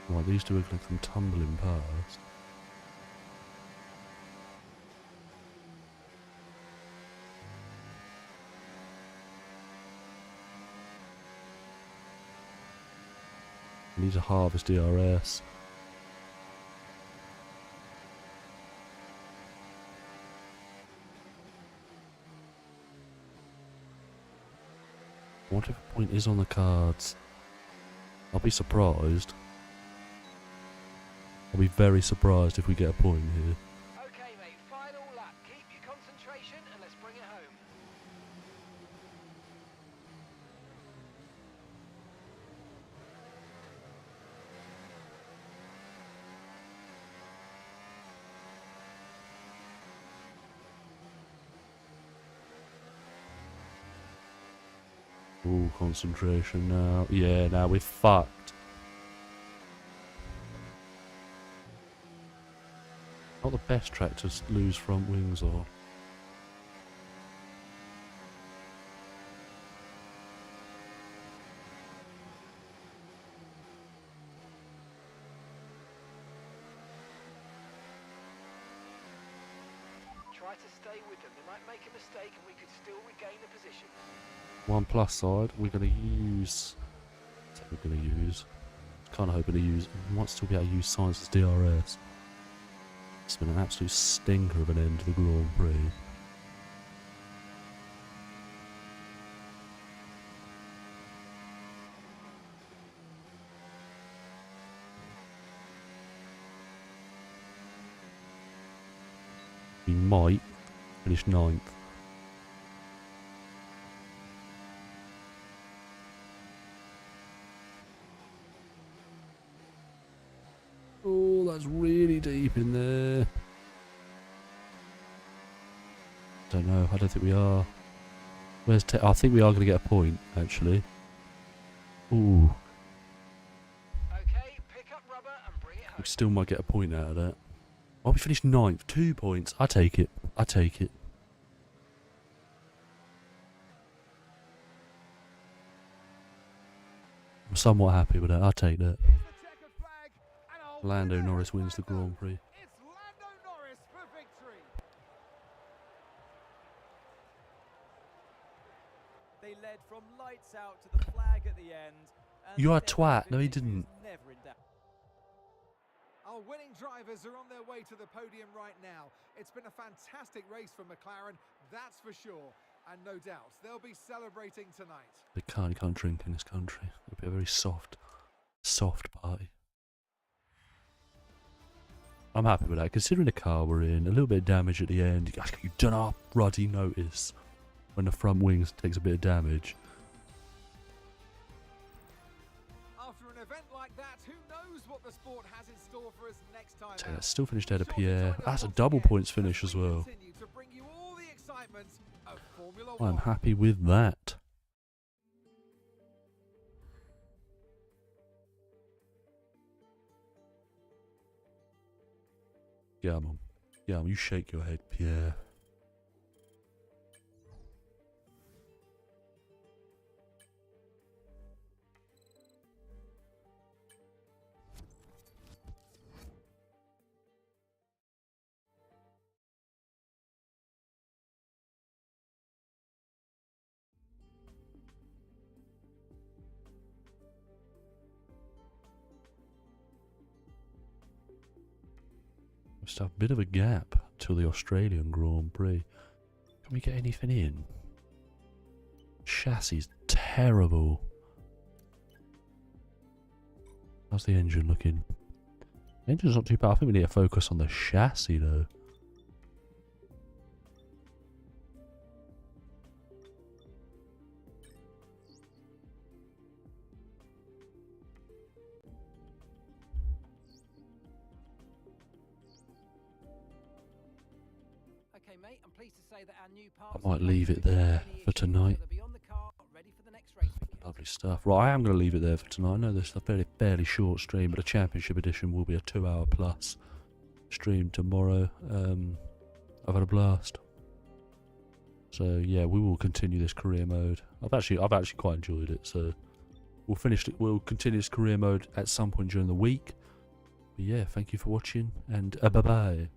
Right, these two are going to come tumbling past. I need to harvest DRS. What if a point is on the cards? I'll be surprised. I'll be very surprised if we get a point here. Okay, mate, final lap. Keep your concentration and let's bring it home. Ooh, concentration now. Yeah, now we're fucked. Not the best track to lose front wings on. Try to stay with them. They might make a mistake and we could still regain the position. One plus side, we're going to use... We're going to use... Kind of hoping to use... We might still be able to use Science's DRS. It's been an absolute stinker of an end to the Grand Prix. We might finish 9th. Oh, that's really deep in there. Don't know. I don't think we are. Where's I think we are going to get a point, actually. Ooh. Okay, pick up rubber and bring it home. We still might get a point out of that. Why we finished 9th? 2 points. I take it. I take it. I'm somewhat happy with that. I'll take that. Here's the checkered flag, and a Lando winner Norris in wins the Lando. Grand Prix. It's Lando Norris for victory. They led from lights out to the flag at the end. And You're a their twat. No, he finish is didn't. never in doubt. Our winning drivers are on their way to the podium right now. It's been a fantastic race for McLaren, that's for sure. And no doubt, they'll be celebrating tonight. You can't drink in this country. It'll be a very soft party. I'm happy with that, considering the car we're in. A little bit of damage at the end. You don't have ruddy notice when the front wings takes a bit of damage. After an event like that, who knows what the sport has in store for us next time Take that, out. still finished ahead of Be sure to Pierre. join us That's a once double again points finish as as we well. continue to bring you all the excitement of Formula I'm One. happy with that. Yeah, Mum. Yeah, you shake your head, Pierre. Must have a bit of a gap till the Australian Grand Prix. Can we get anything in? Chassis is terrible. How's the engine looking? The engine's not too bad. I think we need to focus on the chassis though. Okay, mate, I'm pleased to say that our new I might leave it there for tonight. Lovely stuff. Right, I am going to leave it there for tonight. I know this is a fairly short stream, but the Championship Edition will be a 2-hour plus stream tomorrow. I've had a blast. So yeah, we will continue this career mode. I've actually quite enjoyed it. So we'll continue this career mode at some point during the week. But yeah, thank you for watching, and bye bye.